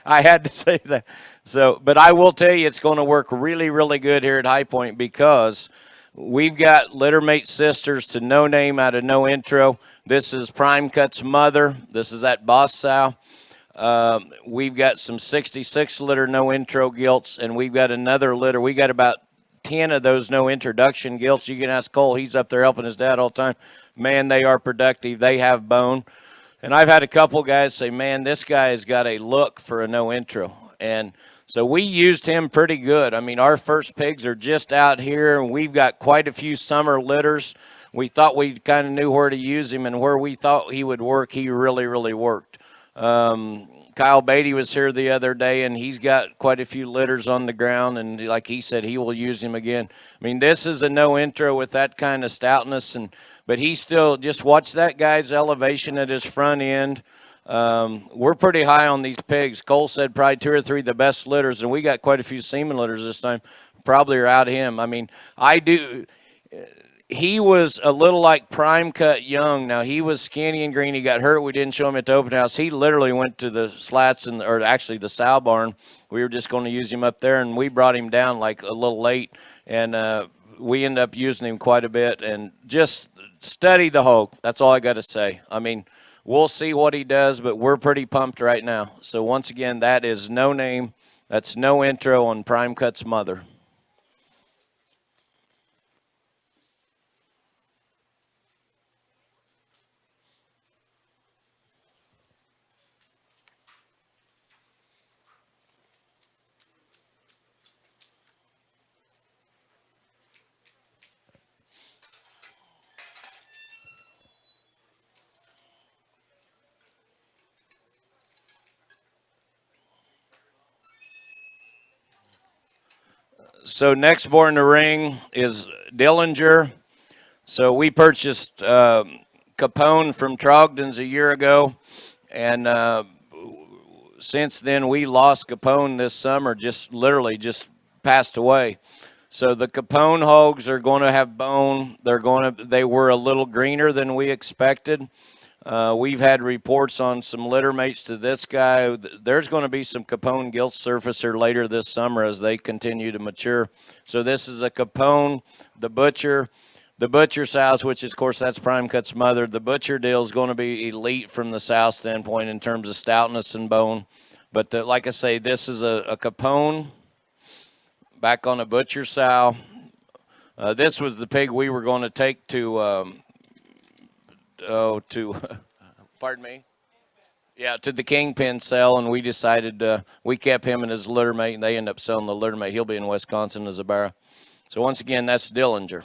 I had to say that. So, but I will tell you, it's going to work really, really good here at High Point because we've got littermate sisters to No Name out of No Intro. This is Prime Cut's mother. This is that boss sow. We've got some 66 litter No Intro gilts, and we've got another litter. We got about 10 of those no introduction gilts. You can ask Cole. He's up there helping his dad all the time. Man, they are productive. They have bone. And I've had a couple guys say, man, this guy has got a look for a no intro. And so we used him pretty good. I mean, our first pigs are just out here, and we've got quite a few summer litters. We thought we kind of knew where to use him, and where we thought he would work, he really, really worked. Kyle Beatty was here the other day, and he's got quite a few litters on the ground, and like he said, he will use him again. I mean, this is a no intro with that kind of stoutness, but he still, just watch that guy's elevation at his front end. We're pretty high on these pigs. Cole said probably 2 or 3 of the best litters, and we got quite a few semen litters this time. Probably are out of him. I mean, he was a little like Prime Cut Young. Now, he was skinny and green. He got hurt. We didn't show him at the open house. He literally went to the slats, or actually the sow barn. We were just going to use him up there, and we brought him down like a little late, and we ended up using him quite a bit. And just study the hog. That's all I got to say. I mean, we'll see what he does, but we're pretty pumped right now. So, once again, that is No Name. That's No Intro on Prime Cut's mother. So next boar in the ring is Dillinger. So we purchased Capone from Trogdon's a year ago, and since then we lost Capone this summer. Just literally just passed away. So the Capone hogs are going to have bone. They were a little greener than we expected. We've had reports on some litter mates to this guy. There's going to be some Capone gilt surfacer later this summer as they continue to mature. So this is a Capone, the butcher sows, which is, of course, that's Prime Cut's mother. The butcher deal is going to be elite from the sow standpoint in terms of stoutness and bone. But like I say, this is a Capone back on a butcher sow. This was the pig we were going to take to pardon me? Yeah, to the Kingpin sale, and we decided we kept him and his litter mate, and they ended up selling the litter mate. He'll be in Wisconsin as a barra. So once again, that's Dillinger.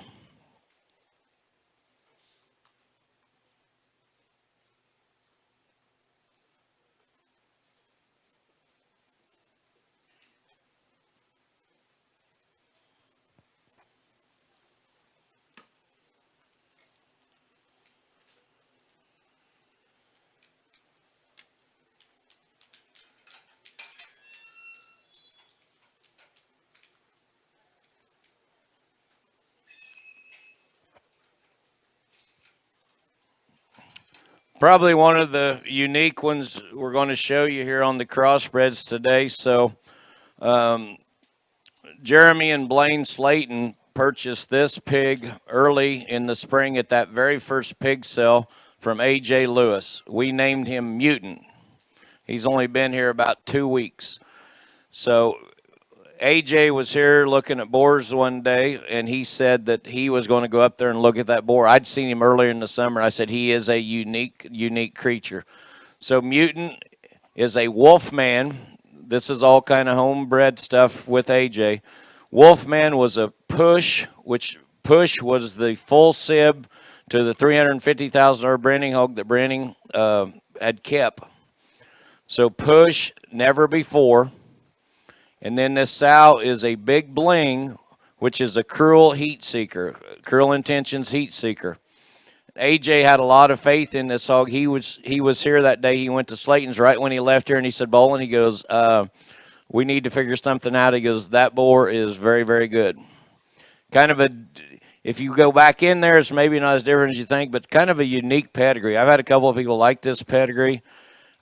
Probably one of the unique ones we're going to show you here on the crossbreds today. So Jeremy and Blaine Slayton purchased this pig early in the spring at that very first pig sale from A.J. Lewis. We named him Mutant. He's only been here about 2 weeks. So AJ was here looking at boars one day, and he said that he was going to go up there and look at that boar. I'd seen him earlier in the summer. I said he is a unique creature. So Mutant is a Wolfman. This is all kind of homebred stuff with AJ. Wolfman was a push, which push was the full sib to the $350,000 branding hog that Branding had kept. So push, never before. And then this sow is a big bling, which is a cruel heat seeker, cruel intentions heat seeker. AJ had a lot of faith in this hog. He was here that day. He went to Slayton's right when he left here, and he said, Bolin, he goes, we need to figure something out. He goes, that boar is very, very good. Kind of if you go back in there, it's maybe not as different as you think, but kind of a unique pedigree. I've had a couple of people like this pedigree.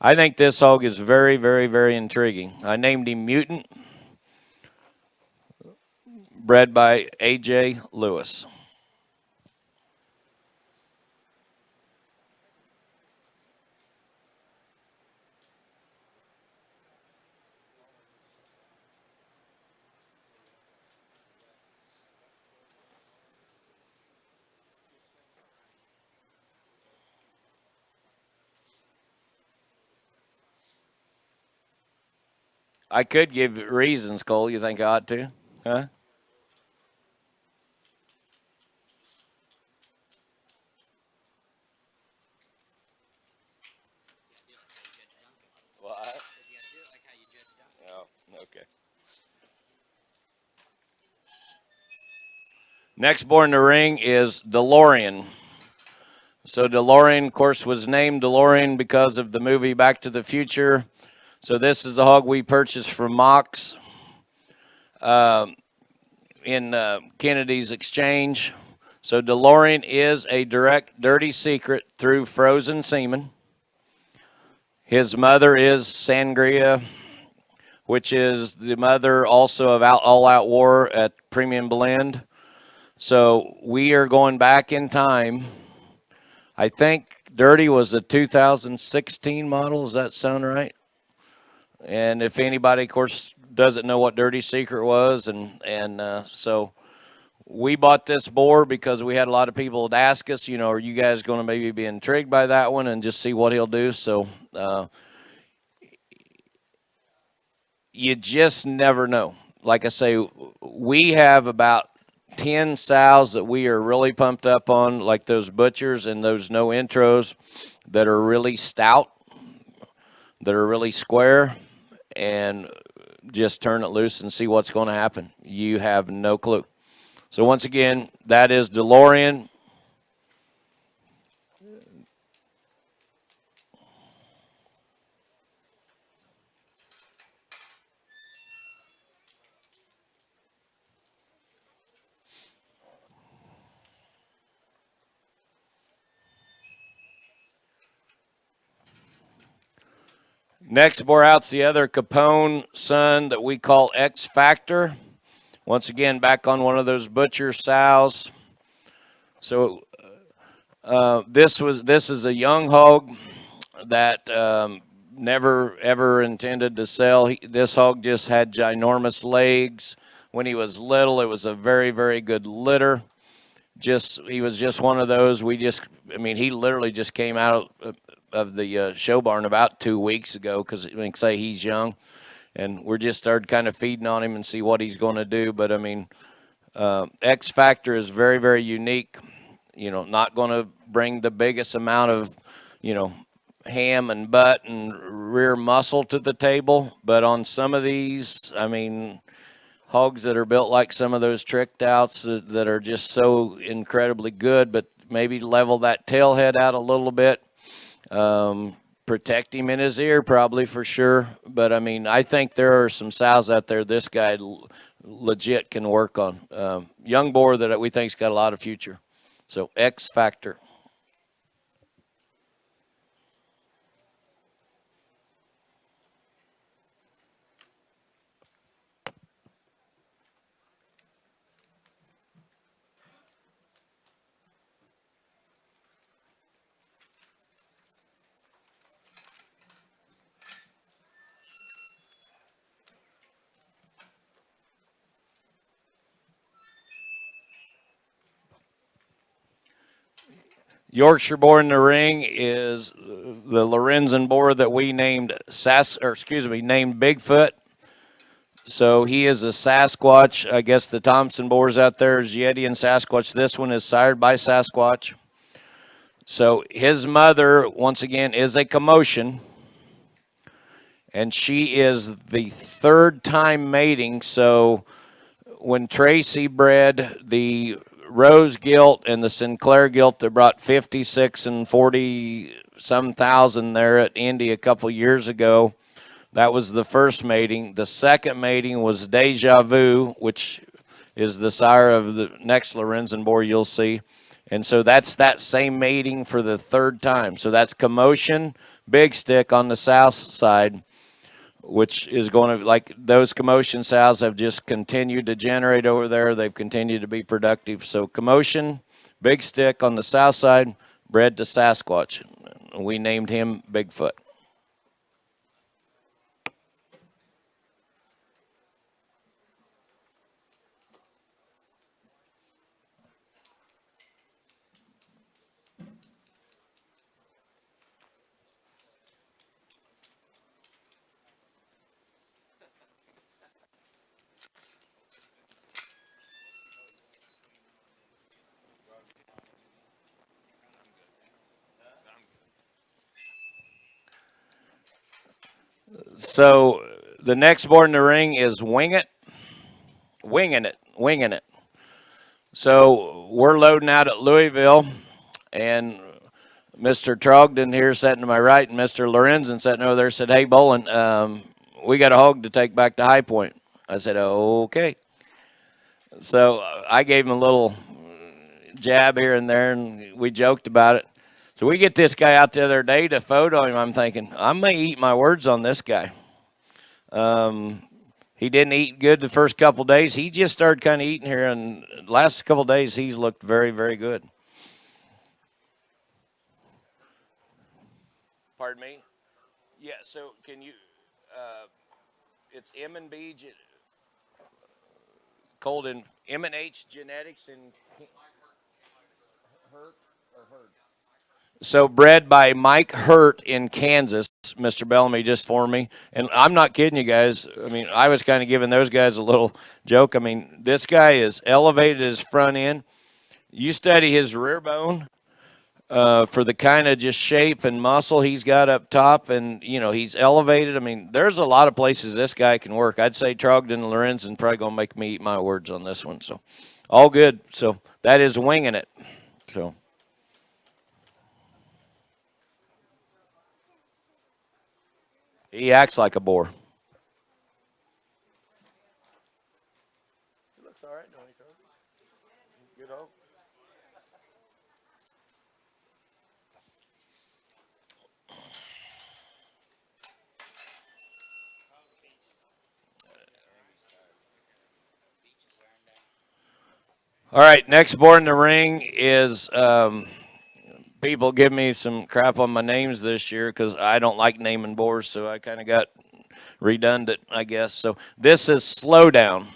I think this hog is very, very, very intriguing. I named him Mutant, bred by A.J. Lewis. I could give reasons, Cole. You think I ought to? Huh? What? Oh, okay. Next born in the ring is DeLorean. So DeLorean, of course, was named DeLorean because of the movie Back to the Future. So this is a hog we purchased from Mox in Kennedy's Exchange. So DeLorean is a direct dirty secret through frozen semen. His mother is Sangria, which is the mother also of All Out War at Premium Blend. So we are going back in time. I think Dirty was a 2016 model. Does that sound right? And if anybody, of course, doesn't know what Dirty Secret was, so we bought this boar because we had a lot of people that ask us, you know, are you guys going to maybe be intrigued by that one and just see what he'll do? So you just never know. Like I say, we have about 10 sows that we are really pumped up on, like those butchers and those no intros that are really stout, that are really square. And just turn it loose and see what's going to happen. You have no clue. So once again, that is DeLorean. Next boar out's the other Capone son that we call X Factor. Once again, back on one of those butcher sows. So this is a young hog that never ever intended to sell. This hog just had ginormous legs. When he was little, it was a very, very good litter. He was just one of those. He literally just came out of the show barn about 2 weeks ago, because we can say he's young, and we're just started kind of feeding on him and see what he's going to do. But X Factor is very, very unique. Not going to bring the biggest amount of ham and butt and rear muscle to the table, but on some of these, hogs that are built like some of those tricked outs that are just so incredibly good, but maybe level that tail head out a little bit. Protect him in his ear, probably, for sure. But I think there are some sows out there this guy legit can work on. Young boar that we think's got a lot of future. So X Factor. Yorkshire boar in the ring is the Lorenzen boar that we named named Bigfoot. So he is a Sasquatch. I guess the Thompson boars out there is Yeti and Sasquatch. This one is sired by Sasquatch. So his mother, once again, is a Commotion, and she is the third time mating. So when Tracy bred the Rose Gilt and the Sinclair Gilt that brought 56 and 40-some thousand there at Indy a couple years ago, that was the first mating. The second mating was Deja Vu, which is the sire of the next Lorenzen boar you'll see. And so that's that same mating for the third time. So that's Commotion, Big Stick on the south side, which is going to, like, those Commotion sows have just continued to generate over there. They've continued to be productive. So Commotion, Big Stick on the south side, bred to Sasquatch. We named him Bigfoot. So the next board in the ring is Winging It. So we're loading out at Louisville, and Mr. Trogdon here sitting to my right, and Mr. Lorenzen sitting over there said, "Hey, Bolin, we got a hog to take back to High Point." I said, "Okay." So I gave him a little jab here and there, and we joked about it. So we get this guy out the other day to photo him. I'm thinking, I may eat my words on this guy. He didn't eat good the first couple of days. He just started kind of eating here, and the last couple of days he's looked very, very good. Pardon me? Yeah, so can you, it's M&B, called in M&H Genetics in Hurt or Herd? So bred by Mike Hurt in Kansas, Mr. Bellamy just for me. And I'm not kidding you guys. I was kind of giving those guys a little joke. This guy is elevated his front end. You study his rear bone. for the kind of just shape and muscle he's got up top, and he's elevated. I mean, there's a lot of places this guy can work. I'd say Trogdon and Lorenzen probably gonna make me eat my words on this one. So, all good. So that is winging it. So. He acts like a boar.
He looks all right, don't he, Toby? Good old.
All right, next board in the ring is people give me some crap on my names this year because I don't like naming boars, so I kind of got redundant, I guess. So this is Slowdown.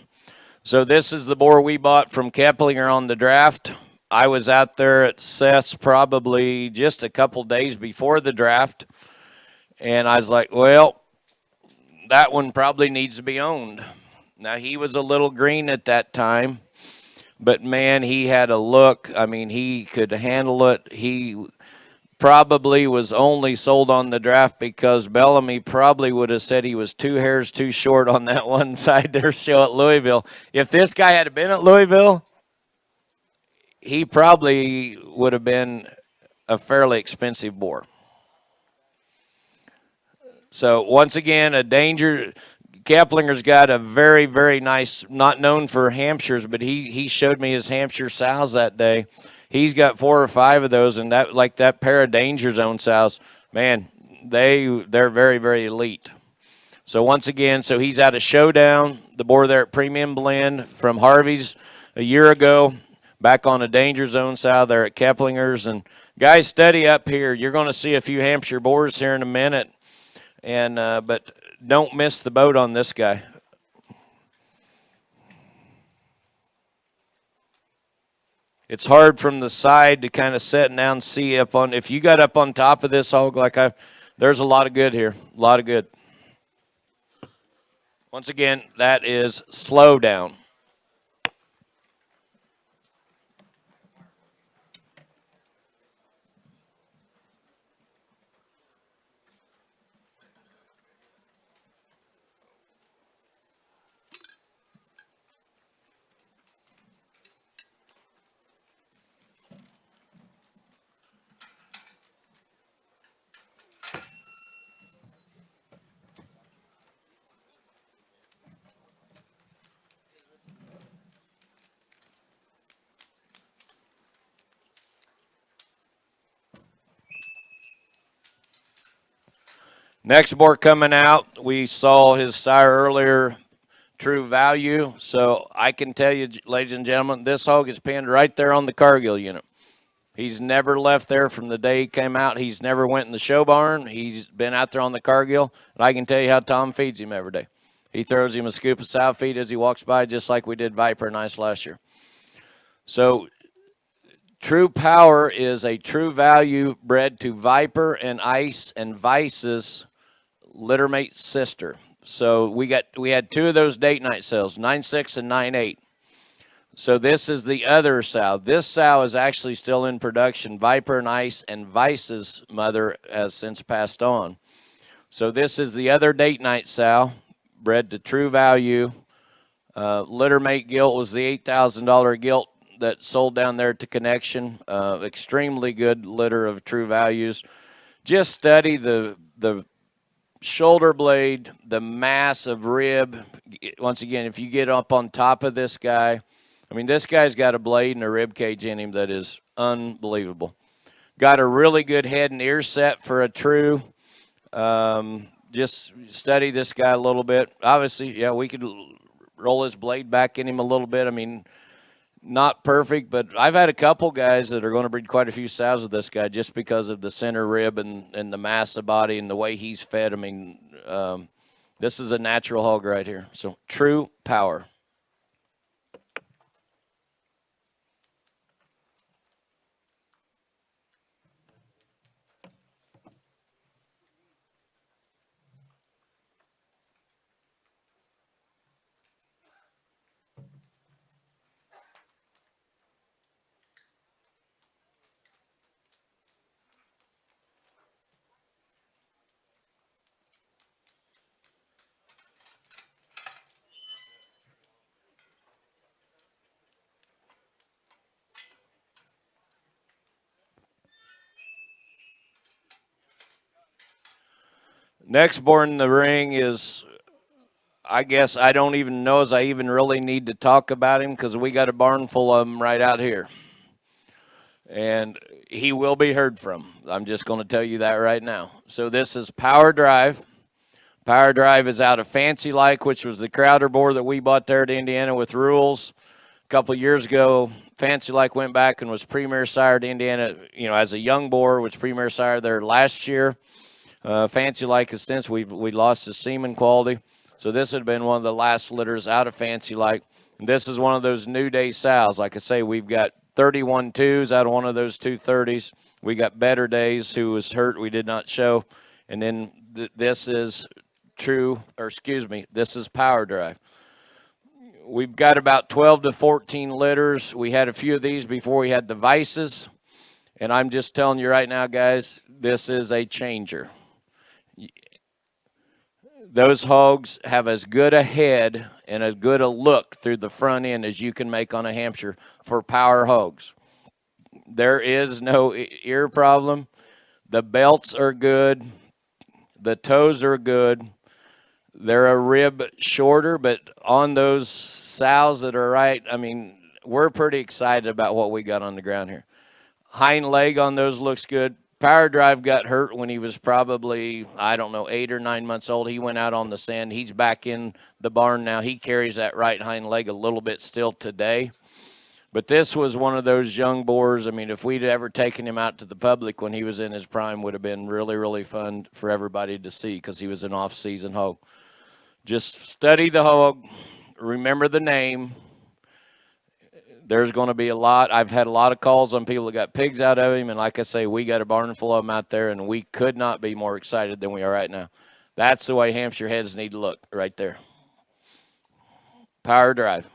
So this is the boar we bought from Keplinger on the draft. I was out there at Seth's probably just a couple days before the draft, and I was like, well, that one probably needs to be owned. Now, he was a little green at that time, but, man, he had a look. I mean, he could handle it. He probably was only sold on the draft because Bellamy probably would have said he was 2 hairs too short on that one side there show at Louisville. If this guy had been at Louisville, he probably would have been a fairly expensive boar. So, once again, a danger. Keplinger's got a very, very nice, not known for Hampshires, but he showed me his Hampshire sows that day. He's got 4 or 5 of those, and that pair of Danger Zone sows, man, they're very, very elite. So once again, he's at a Showdown, the boar there at Premium Blend from Harvey's a year ago, back on a Danger Zone sow there at Keplinger's. And guys, steady up here. You're going to see a few Hampshire boars here in a minute, and but don't miss the boat on this guy. It's hard from the side to kind of sit down and see up on. If you got up on top of this hog there's a lot of good here. A lot of good. Once again, that is Slowdown. Next boar coming out, we saw his sire earlier, True Value. So I can tell you, ladies and gentlemen, this hog is pinned right there on the Cargill unit. He's never left there from the day he came out. He's never went in the show barn. He's been out there on the Cargill, and I can tell you how Tom feeds him every day. He throws him a scoop of sow feed as he walks by, just like we did Viper and Ice last year. So True Power is a True Value bred to Viper and Ice and Vice's littermate sister. So we had 2 of those date night sales, 9.6 and 9.8. So this is the other sow. This sow is actually still in production. Viper and Ice and Vice's mother has since passed on. So this is the other date night sow, bred to True Value. Littermate gilt was the $8,000 gilt that sold down there to Connection. Extremely good litter of True Values. Just study the shoulder blade, the mass of rib. Once again, if you get up on top of this guy, I mean, this guy's got a blade and a rib cage in him that is unbelievable. Got a really good head and ear set for a true. Just study this guy a little bit. Obviously, yeah, we could roll his blade back in him a little bit. I mean, not perfect, but I've had a couple guys that are going to breed quite a few sows with this guy just because of the center rib and the mass of body and the way he's fed. I mean, this is a natural hog right here. So, True Power. Next born in the ring is, I guess I don't even know as I even really need to talk about him because we got a barn full of them right out here. And he will be heard from. I'm just going to tell you that right now. So this is Power Drive. Power Drive is out of Fancy Like, which was the Crowder boar that we bought there to Indiana with rules. A couple of years ago, Fancy Like went back and was Premier Sire to Indiana, as a young boar, was Premier Sire there last year. Fancy Like has since we lost his semen quality. So this had been one of the last litters out of Fancy Like. And this is one of those New Day sows. Like I say, we've got 31 twos out of one of those 230s. We got Better Days, who was hurt, we did not show. And then this is this is Power Drive. We've got about 12 to 14 litters. We had a few of these before we had the Vices. And I'm just telling you right now, guys, this is a changer. Those hogs have as good a head and as good a look through the front end as you can make on a Hampshire for power hogs. There is no ear problem. The belts are good. The toes are good. They're a rib shorter, but on those sows that are right, we're pretty excited about what we got on the ground here. Hind leg on those looks good. Power Drive got hurt when he was probably, 8 or 9 months old. He went out on the sand. He's back in the barn now. He carries that right hind leg a little bit still today. But this was one of those young boars. If we'd ever taken him out to the public when he was in his prime, would have been really, really fun for everybody to see because he was an off-season hog. Just study the hog. Remember the name. There's going to be a lot. I've had a lot of calls on people that got pigs out of him, and like I say, we got a barn full of them out there, and we could not be more excited than we are right now. That's the way Hampshire heads need to look right there. Power Drive.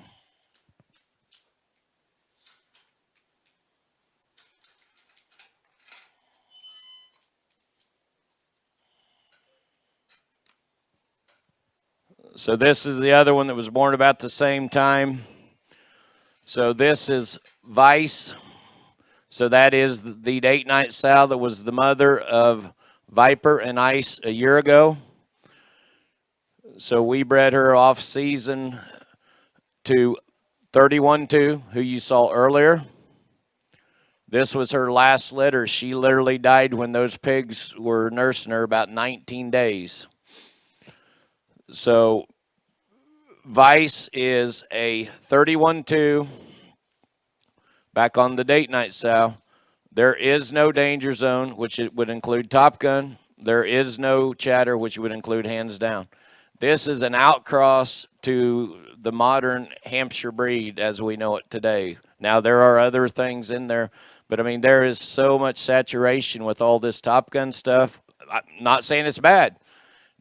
So this is the other one that was born about the same time. So this is Vice. So that is the date-night sow that was the mother of Viper and Ice a year ago. So we bred her off season to 31-2, who you saw earlier. This was her last litter. She literally died when those pigs were nursing her about 19 days. So Vice is a 31-2 back on the date night sow. There is no danger zone, which it would include Top Gun. There is no chatter, which would include hands down. This is an outcross to the modern Hampshire breed as we know it today. Now, there are other things in there, but there is so much saturation with all this Top Gun stuff. I'm not saying it's bad.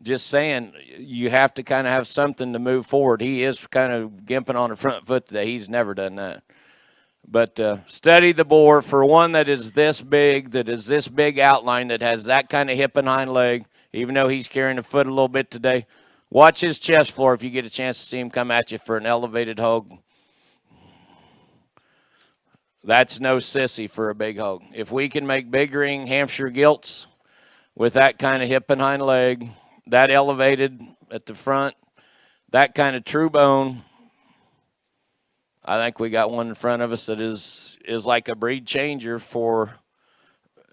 Just saying you have to kind of have something to move forward. He is kind of gimping on the front foot today. He's never done that. But study the boar for one that is this big outline, that has that kind of hip and hind leg, even though he's carrying the foot a little bit today. Watch his chest floor if you get a chance to see him come at you for an elevated hog. That's no sissy for a big hog. If we can make big ring Hampshire gilts with that kind of hip and hind leg, that elevated at the front, that kind of true bone, I think we got one in front of us that is like a breed changer for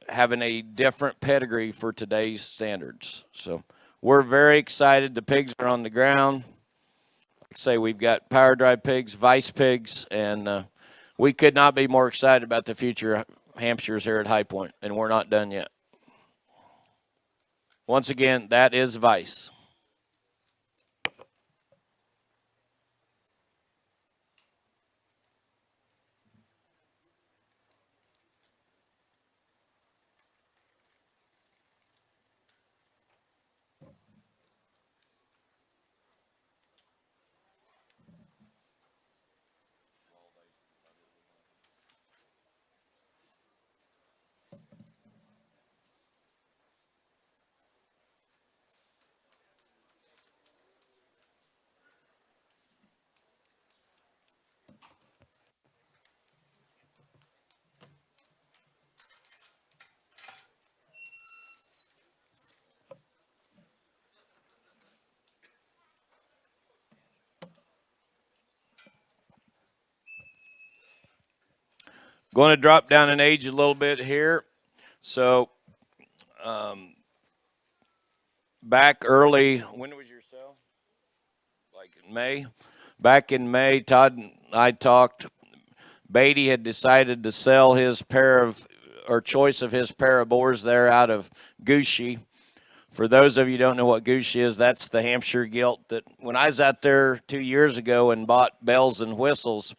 having a different pedigree for today's standards. So we're very excited. The pigs are on the ground. Like I say, we've got Power Drive pigs, Vice pigs, and we could not be more excited about the future Hampshires here at High Point, and we're not done yet. Once again, that is Vice. Going to drop down in age a little bit here. So back early, when was your sale? Like in May? Back in May, Todd and I talked. Beatty had decided to sell his choice of his pair of boars there out of Gooshy. For those of you who don't know what Gooshy is, that's the Hampshire gilt that when I was out there 2 years ago and bought bells and whistles,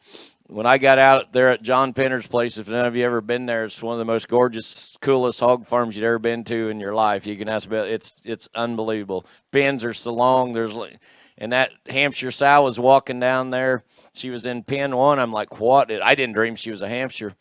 when I got out there at John Penner's place, if none of you ever been there, it's one of the most gorgeous, coolest hog farms you'd ever been to in your life. You can ask about it. It's unbelievable. Pens are so long. And that Hampshire sow was walking down there. She was in pen 1. I'm like, what? I didn't dream she was a Hampshire.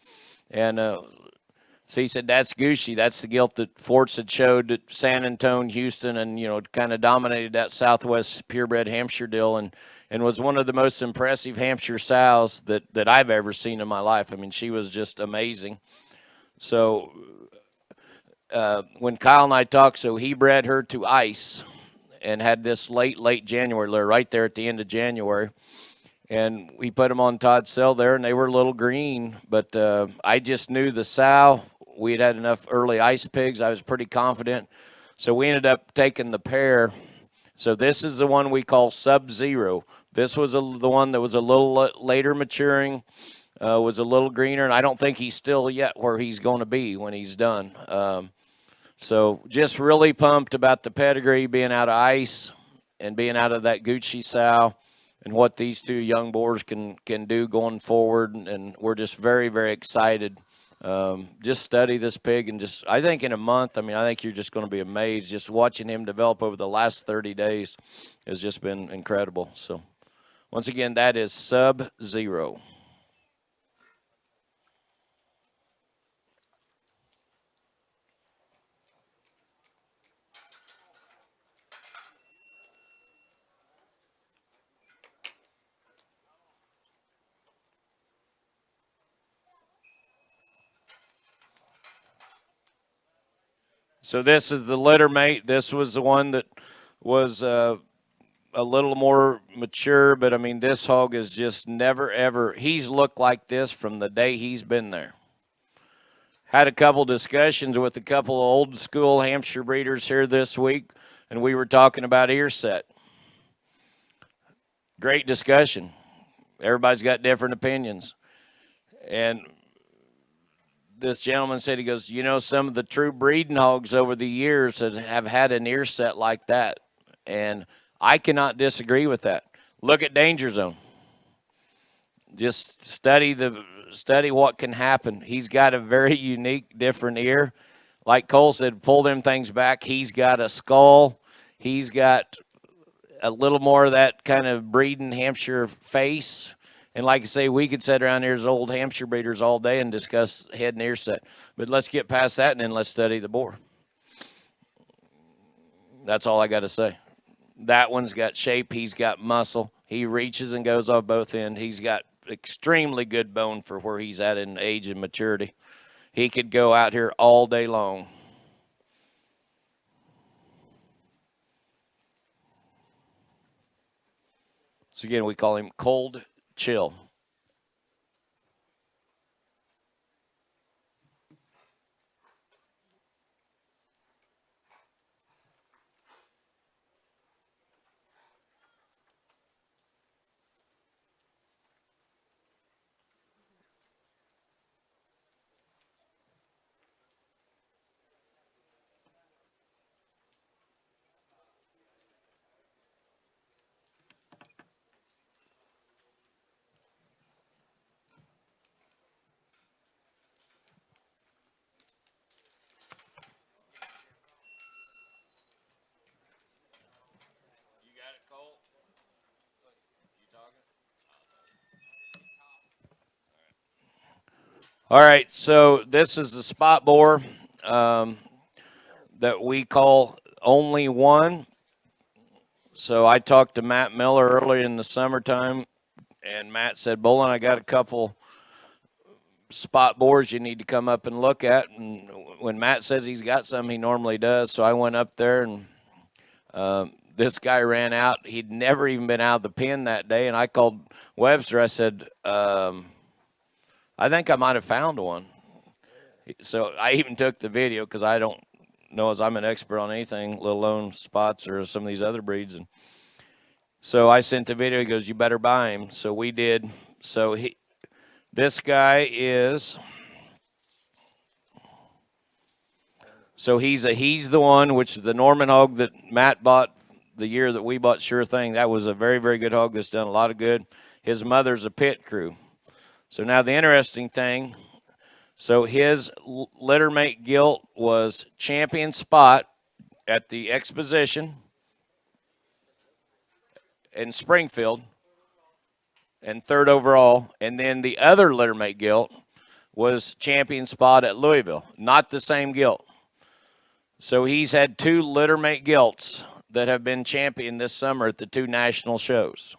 And so he said, that's Gooshy. That's the gilt that Forts had showed at San Antonio, Houston, and, kind of dominated that Southwest purebred Hampshire deal and was one of the most impressive Hampshire sows that I've ever seen in my life. I mean, she was just amazing. So when Kyle and I talked, so he bred her to ice and had this late January, right there at the end of January. And we put them on Todd's cell there, and they were a little green. But I just knew the sow. We had enough early ice pigs. I was pretty confident. So we ended up taking the pair. So this is the one we call Sub-Zero. This was the one that was a little later maturing, was a little greener, and I don't think he's still yet where he's going to be when he's done. So just really pumped about the pedigree being out of ice and being out of that Gucci sow and what these two young boars can do going forward, and we're just very, very excited. Just study this pig, and I think in a month, I think you're just going to be amazed. Just watching him develop over the last 30 days has just been incredible. So once again, that is Sub-Zero. So this is the litter mate. This was the one that was a little more mature, but this hog is just never, ever, he's looked like this from the day he's been there. Had a couple discussions with a couple of old school Hampshire breeders here this week, and we were talking about ear set. Great discussion. Everybody's got different opinions. And this gentleman said, he goes, some of the true breeding hogs over the years have had an ear set like that. And I cannot disagree with that. Look at Danger Zone. Just study what can happen. He's got a very unique, different ear. Like Cole said, pull them things back. He's got a skull. He's got a little more of that kind of breeding Hampshire face. And like I say, we could sit around here as old Hampshire breeders all day and discuss head and ear set. But let's get past that and then let's study the boar. That's all I got to say. That one's got shape. He's got muscle. He reaches and goes off both ends. He's got extremely good bone for where he's at in age and maturity. He could go out here all day long. So again, we call him Cold Chill. All right, so this is the spot boar that we call Only One. So I talked to Matt Miller early in the summertime, and Matt said, Bolin, I got a couple spot boars you need to come up and look at. And when Matt says he's got some, he normally does. So I went up there, and this guy ran out. He'd never even been out of the pen that day, and I called Webster. I said, I think I might have found one. So I even took the video because I don't know as I'm an expert on anything, let alone spots or some of these other breeds. And so I sent the video. He goes, "You better buy him." So we did. So this guy is. So he's the one, which is the Norman hog that Matt bought the year that we bought Sure Thing. That was a very, very good hog that's done a lot of good. His mother's a pit crew. So now the interesting thing, so his litter mate gilt was champion spot at the exposition in Springfield and 3rd overall. And then the other litter mate gilt was champion spot at Louisville, not the same gilt. So he's had 2 litter mate gilts that have been champion this summer at the 2 national shows.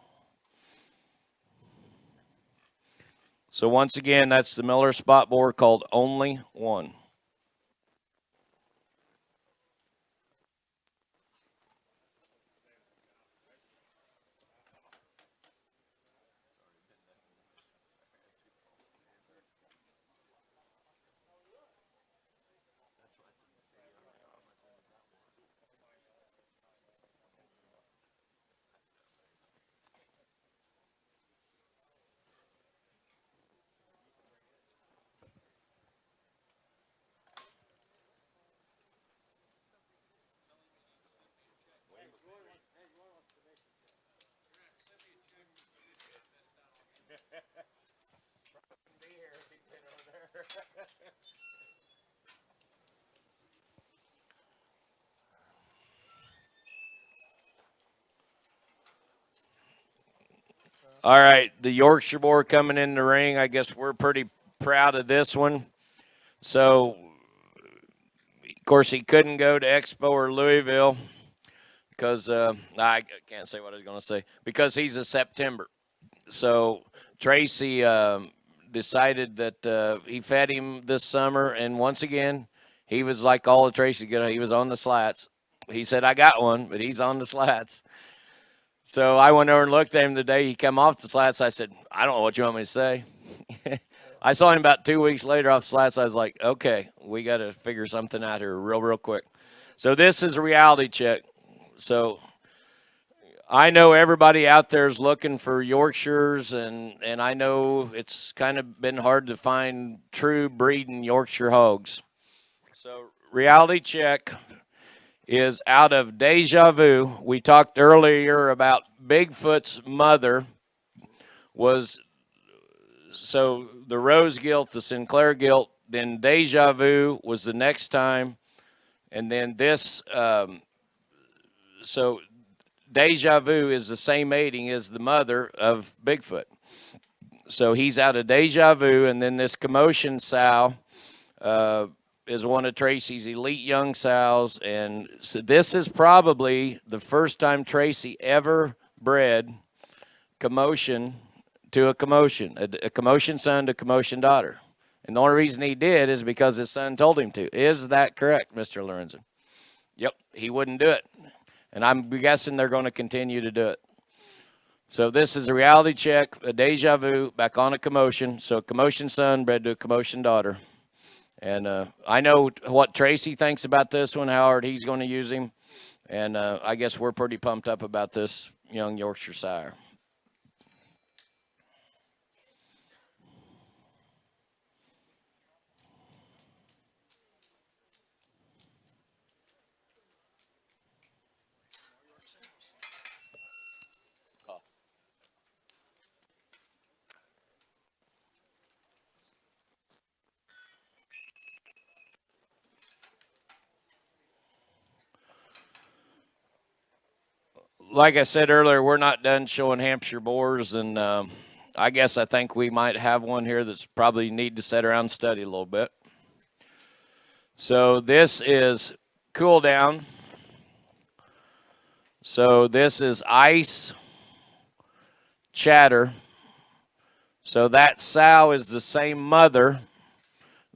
So once again, that's the Miller spot boar called Only One. All right, the Yorkshire boar coming in the ring. I guess we're pretty proud of this one. So, of course, he couldn't go to Expo or Louisville because I can't say what I was going to say, because he's a September. So Tracy decided that he fed him this summer, and once again, he was like all of Tracy. He was on the slats. He said, "I got one," but he's on the slats. So I went over and looked at him the day he came off the slats. I said, "I don't know what you want me to say." I saw him about 2 weeks later off the slats. I was like, okay, we got to figure something out here real quick. So this is a reality check. So I know everybody out there is looking for Yorkshires, and I know it's kind of been hard to find true breeding Yorkshire hogs. So reality check is out of Deja Vu. We talked earlier about Bigfoot's mother was, so the Rose gilt, the Sinclair gilt, then Deja Vu was the next time, and then this, so Deja Vu is the same mating as the mother of Bigfoot. So he's out of Deja Vu, and then this Commotion sow is one of Tracy's elite young sows, and so this is probably the first time Tracy ever bred Commotion to a Commotion, a Commotion son to Commotion daughter. And the only reason he did is because his son told him to. Is that correct, Mr. Lorenzen? Yep, he wouldn't do it. And I'm guessing they're going to continue to do it. So this is a reality check, a Deja Vu, back on a Commotion. So a Commotion son bred to a Commotion daughter. And I know what Tracy thinks about this one, how hard he's going to use him. And I guess we're pretty pumped up about this young Yorkshire sire. Like I said earlier, we're not done showing Hampshire boars, and I think we might have one here that's probably need to sit around and study a little bit. So this is Cool Down. So this is Ice Chatter. So that sow is the same mother.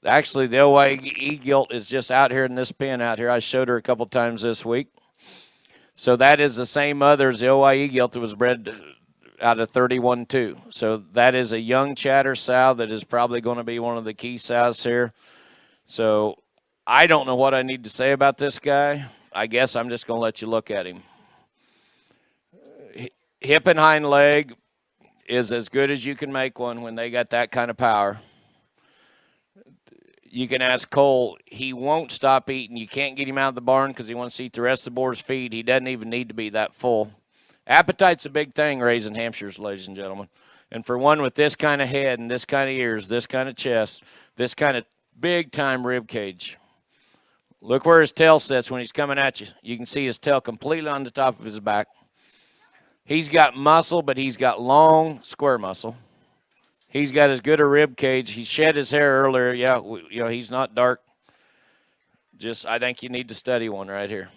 Actually, the OYE gilt is just out here in this pen out here. I showed her a couple times this week. So that is the same mother as the OYE gilt that was bred out of 31 too. So that is a young chatter sow that is probably going to be one of the key sows here. So I don't know what I need to say about this guy. I guess I'm just going to let you look at him. Hip and hind leg is as good as you can make one when they got that kind of power. You can ask Cole. He won't stop eating. You can't get him out of the barn because he wants to eat the rest of the boar's feed. He doesn't even need to be that full. Appetite's a big thing raising Hampshires, ladies and gentlemen. And for one with this kind of head and this kind of ears, this kind of chest, this kind of big-time rib cage. Look where his tail sits when he's coming at you. You can see his tail completely on the top of his back. He's got muscle, but he's got long, square muscle. He's got as good a rib cage. He shed his hair earlier. Yeah, he's not dark. Just, I think you need to study one right here.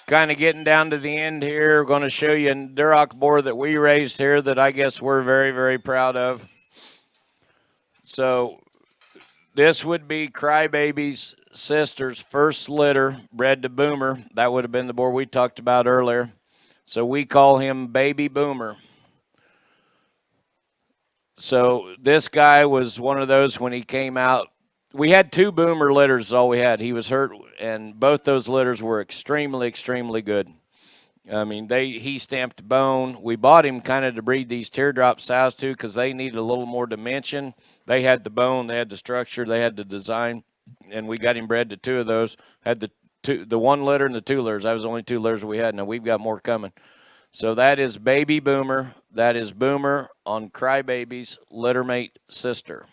Kind of getting down to the end here. We're going to show you a Duroc boar that we raised here that I guess we're very, very proud of. So this would be Crybaby's sister's first litter, bred to Boomer. That would have been the boar we talked about earlier. So we call him Baby Boomer. So this guy was one of those when he came out. We had 2 Boomer litters is all we had. He was hurt, and both those litters were extremely, extremely good. I mean, he stamped bone. We bought him kind of to breed these teardrop sows too because they needed a little more dimension. They had the bone, they had the structure, they had the design, and we got him bred to 2 of those. Had the 1 litter and the 2 litters. That was the only 2 litters we had. Now we've got more coming. So that is Baby Boomer. That is Boomer on Crybaby's littermate sister.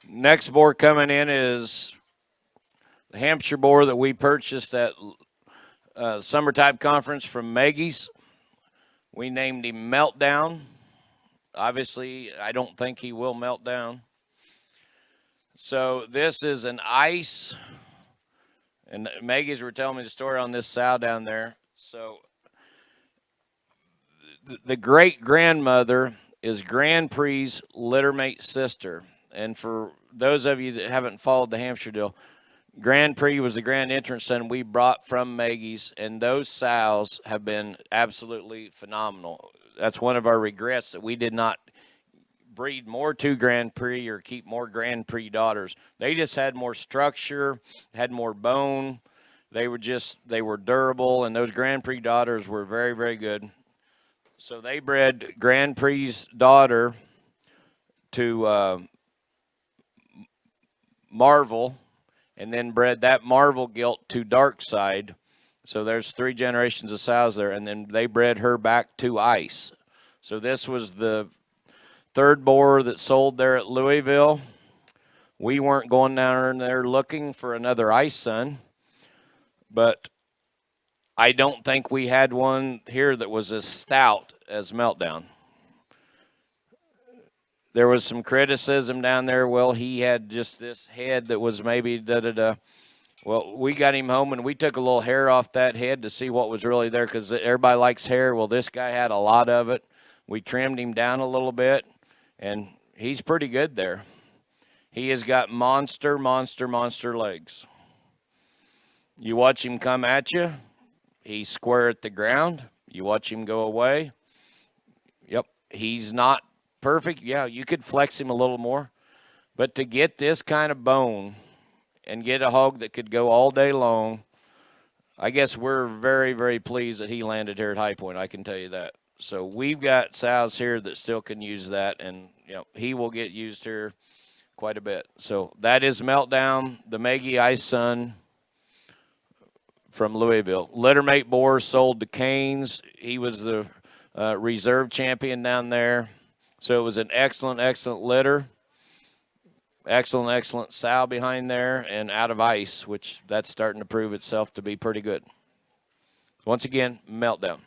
Next boar coming in is the Hampshire boar that we purchased at Summertime Conference from Maggie's. We named him Meltdown. Obviously, I don't think he will melt down. So this is an ice. And Maggie's were telling me the story on this sow down there. So the great-grandmother is Grand Prix's littermate sister. And for those of you that haven't followed the Hampshire deal, Grand Prix was the grand entrance son we brought from Maggie's, and those sows have been absolutely phenomenal. That's one of our regrets that we did not breed more to Grand Prix or keep more Grand Prix daughters. They just had more structure, had more bone. They were durable, and those Grand Prix daughters were very, very good. So they bred Grand Prix's daughter to Marvel, and then bred that Marvel gilt to Dark Side. So there's 3 generations of sows there, and then they bred her back to Ice. So this was the third boar that sold there at Louisville. We weren't going down there looking for another ice sun, but I don't think we had one here that was as stout as Meltdown. There was some criticism down there. Well, he had just this head that was maybe da-da-da. Well, we got him home, and we took a little hair off that head to see what was really there because everybody likes hair. Well, this guy had a lot of it. We trimmed him down a little bit, and he's pretty good there. He has got monster legs. You watch him come at you, he's square at the ground. You watch him go away. Yep, he's not perfect. Yeah, you could flex him a little more. But to get this kind of bone and get a hog that could go all day long, I guess we're very, very pleased that he landed here at High Point. I can tell you that. So we've got sows here that still can use that, and he will get used here quite a bit. So that is Meltdown, the Maggie Ice Sun from Louisville. Littermate boar sold to Canes. He was the reserve champion down there. So it was an excellent litter. Excellent sow behind there and out of ice, which that's starting to prove itself to be pretty good. Once again, Meltdown.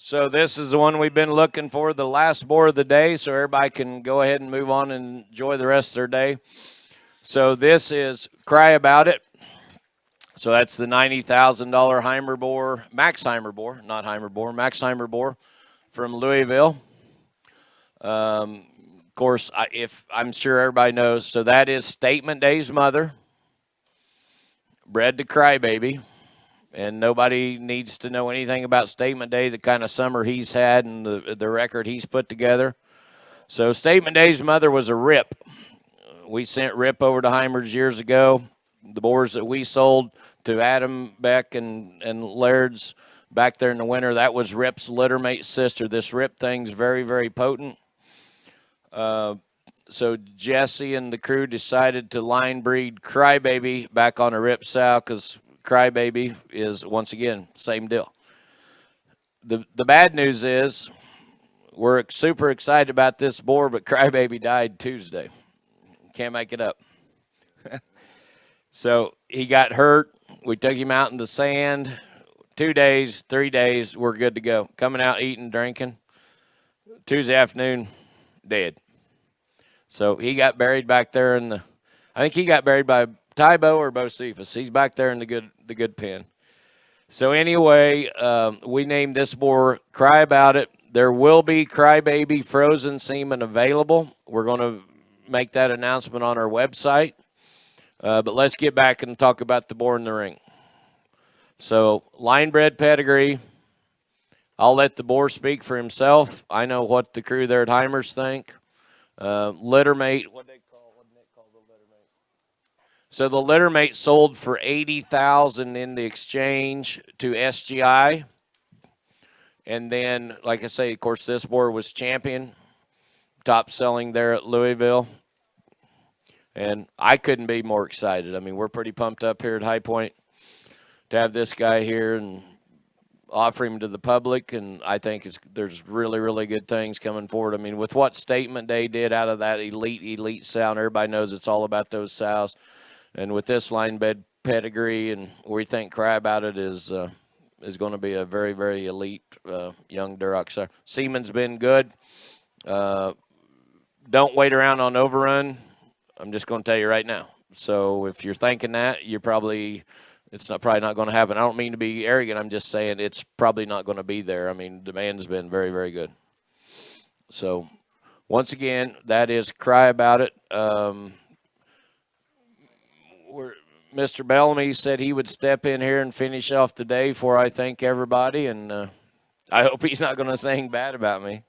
So this is the one we've been looking for, the last boar of the day, so everybody can go ahead and move on and enjoy the rest of their day. So this is Cry About It. So that's the $90,000 Heimer boar, Max Heimer boar, not Heimer boar, Max Heimer boar from Louisville. Of course, I'm sure everybody knows, so that is Statement Day's mother, bred to Crybaby. And nobody needs to know anything about Statement Day, the kind of summer he's had and the record he's put together. So Statement Day's mother was a Rip. We sent Rip over to Heimers years ago. The boars that we sold to Adam Beck and Laird's back there in the winter, that was Rip's littermate sister. This Rip thing's very, very potent. So Jesse and the crew decided to line breed Crybaby back on a Rip sow because Crybaby is, once again, same deal. The bad news is we're super excited about this boar, but Crybaby died Tuesday. Can't make it up. So he got hurt. We took him out in the sand. 2 days, 3 days, we're good to go. Coming out, eating, drinking. Tuesday afternoon, dead. So he got buried back there in the, I think he got buried by Tybo or Bocephus. He's back there in the good pen. So anyway, we named this boar Cry About It. There will be Crybaby frozen semen available. We're going to make that announcement on our website. But let's get back and talk about the boar in the ring. So line bred pedigree. I'll let the boar speak for himself. I know what the crew there at Heimers think. Littermate. What they call the littermate? So the littermate sold for $80,000 in the exchange to SGI. And then, like I say, of course, this boar was champion, top selling there at Louisville. And I couldn't be more excited. I mean, we're pretty pumped up here at High Point to have this guy here and offer him to the public. And I think there's really, really good things coming forward. I mean, with what Statement Day did out of that elite sound, everybody knows it's all about those sows. And with this line bed pedigree, and we think Cry About It is going to be a very, very elite young Duroc sow. Semen's been good. Don't wait around on overrun. I'm just going to tell you right now. So if you're thinking that, probably not going to happen. I don't mean to be arrogant. I'm just saying it's probably not going to be there. I mean, demand's been very, very good. So once again, that is Cry About It. Mr. Bellamy said he would step in here and finish off the day before I thank everybody, and I hope he's not going to sing bad about me.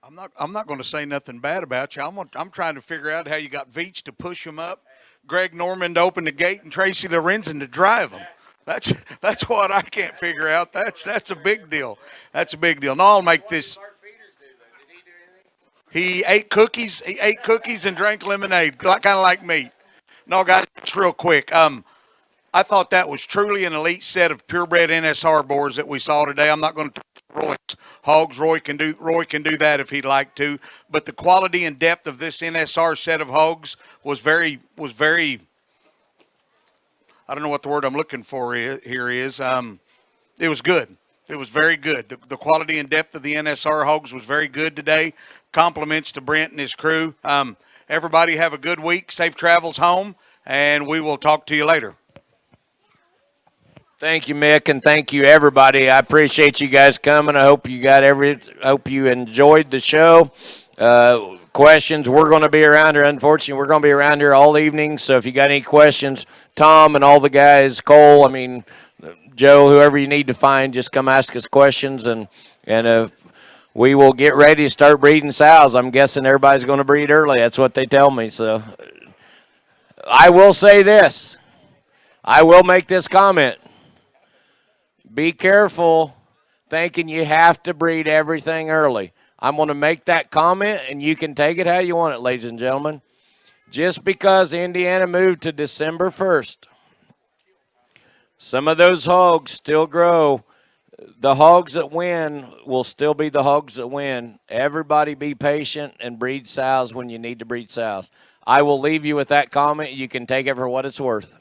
I'm not going to say nothing bad about you. I'm trying to figure out how you got Veach to push them up, Greg Norman to open the gate, and Tracy Lorenzen to drive them. That's what I can't figure out. That's a big deal. That's a big deal. Now I'll make this. He ate cookies. He ate cookies and drank lemonade, kind of like me. No, guys, it's real quick. I thought that was truly an elite set of purebred NSR boars that we saw today. I'm not going to Roy's hogs. Roy can do that if he'd like to. But the quality and depth of this NSR set of hogs was very. I don't know what the word I'm looking for here is. It was good. It was very good. The quality and depth of the NSR hogs was very good today. Compliments to Brent and his crew. Everybody have a good week. Safe travels home, and we will talk to you later.
Thank you, Mick, and thank you, everybody. I appreciate you guys coming. I hope you enjoyed the show. Questions, we're going to be around here. Unfortunately, we're going to be around here all evening, so if you got any questions, Tom and all the guys, Cole, Joe, whoever you need to find, just come ask us questions, and we will get ready to start breeding sows. I'm guessing everybody's going to breed early. That's what they tell me. So I will say this. I will make this comment. Be careful thinking you have to breed everything early. I'm going to make that comment, and you can take it how you want it, ladies and gentlemen. Just because Indiana moved to December 1st, some of those hogs still grow. The hogs that win will still be the hogs that win. Everybody be patient and breed sows when you need to breed sows. I will leave you with that comment. You can take it for what it's worth.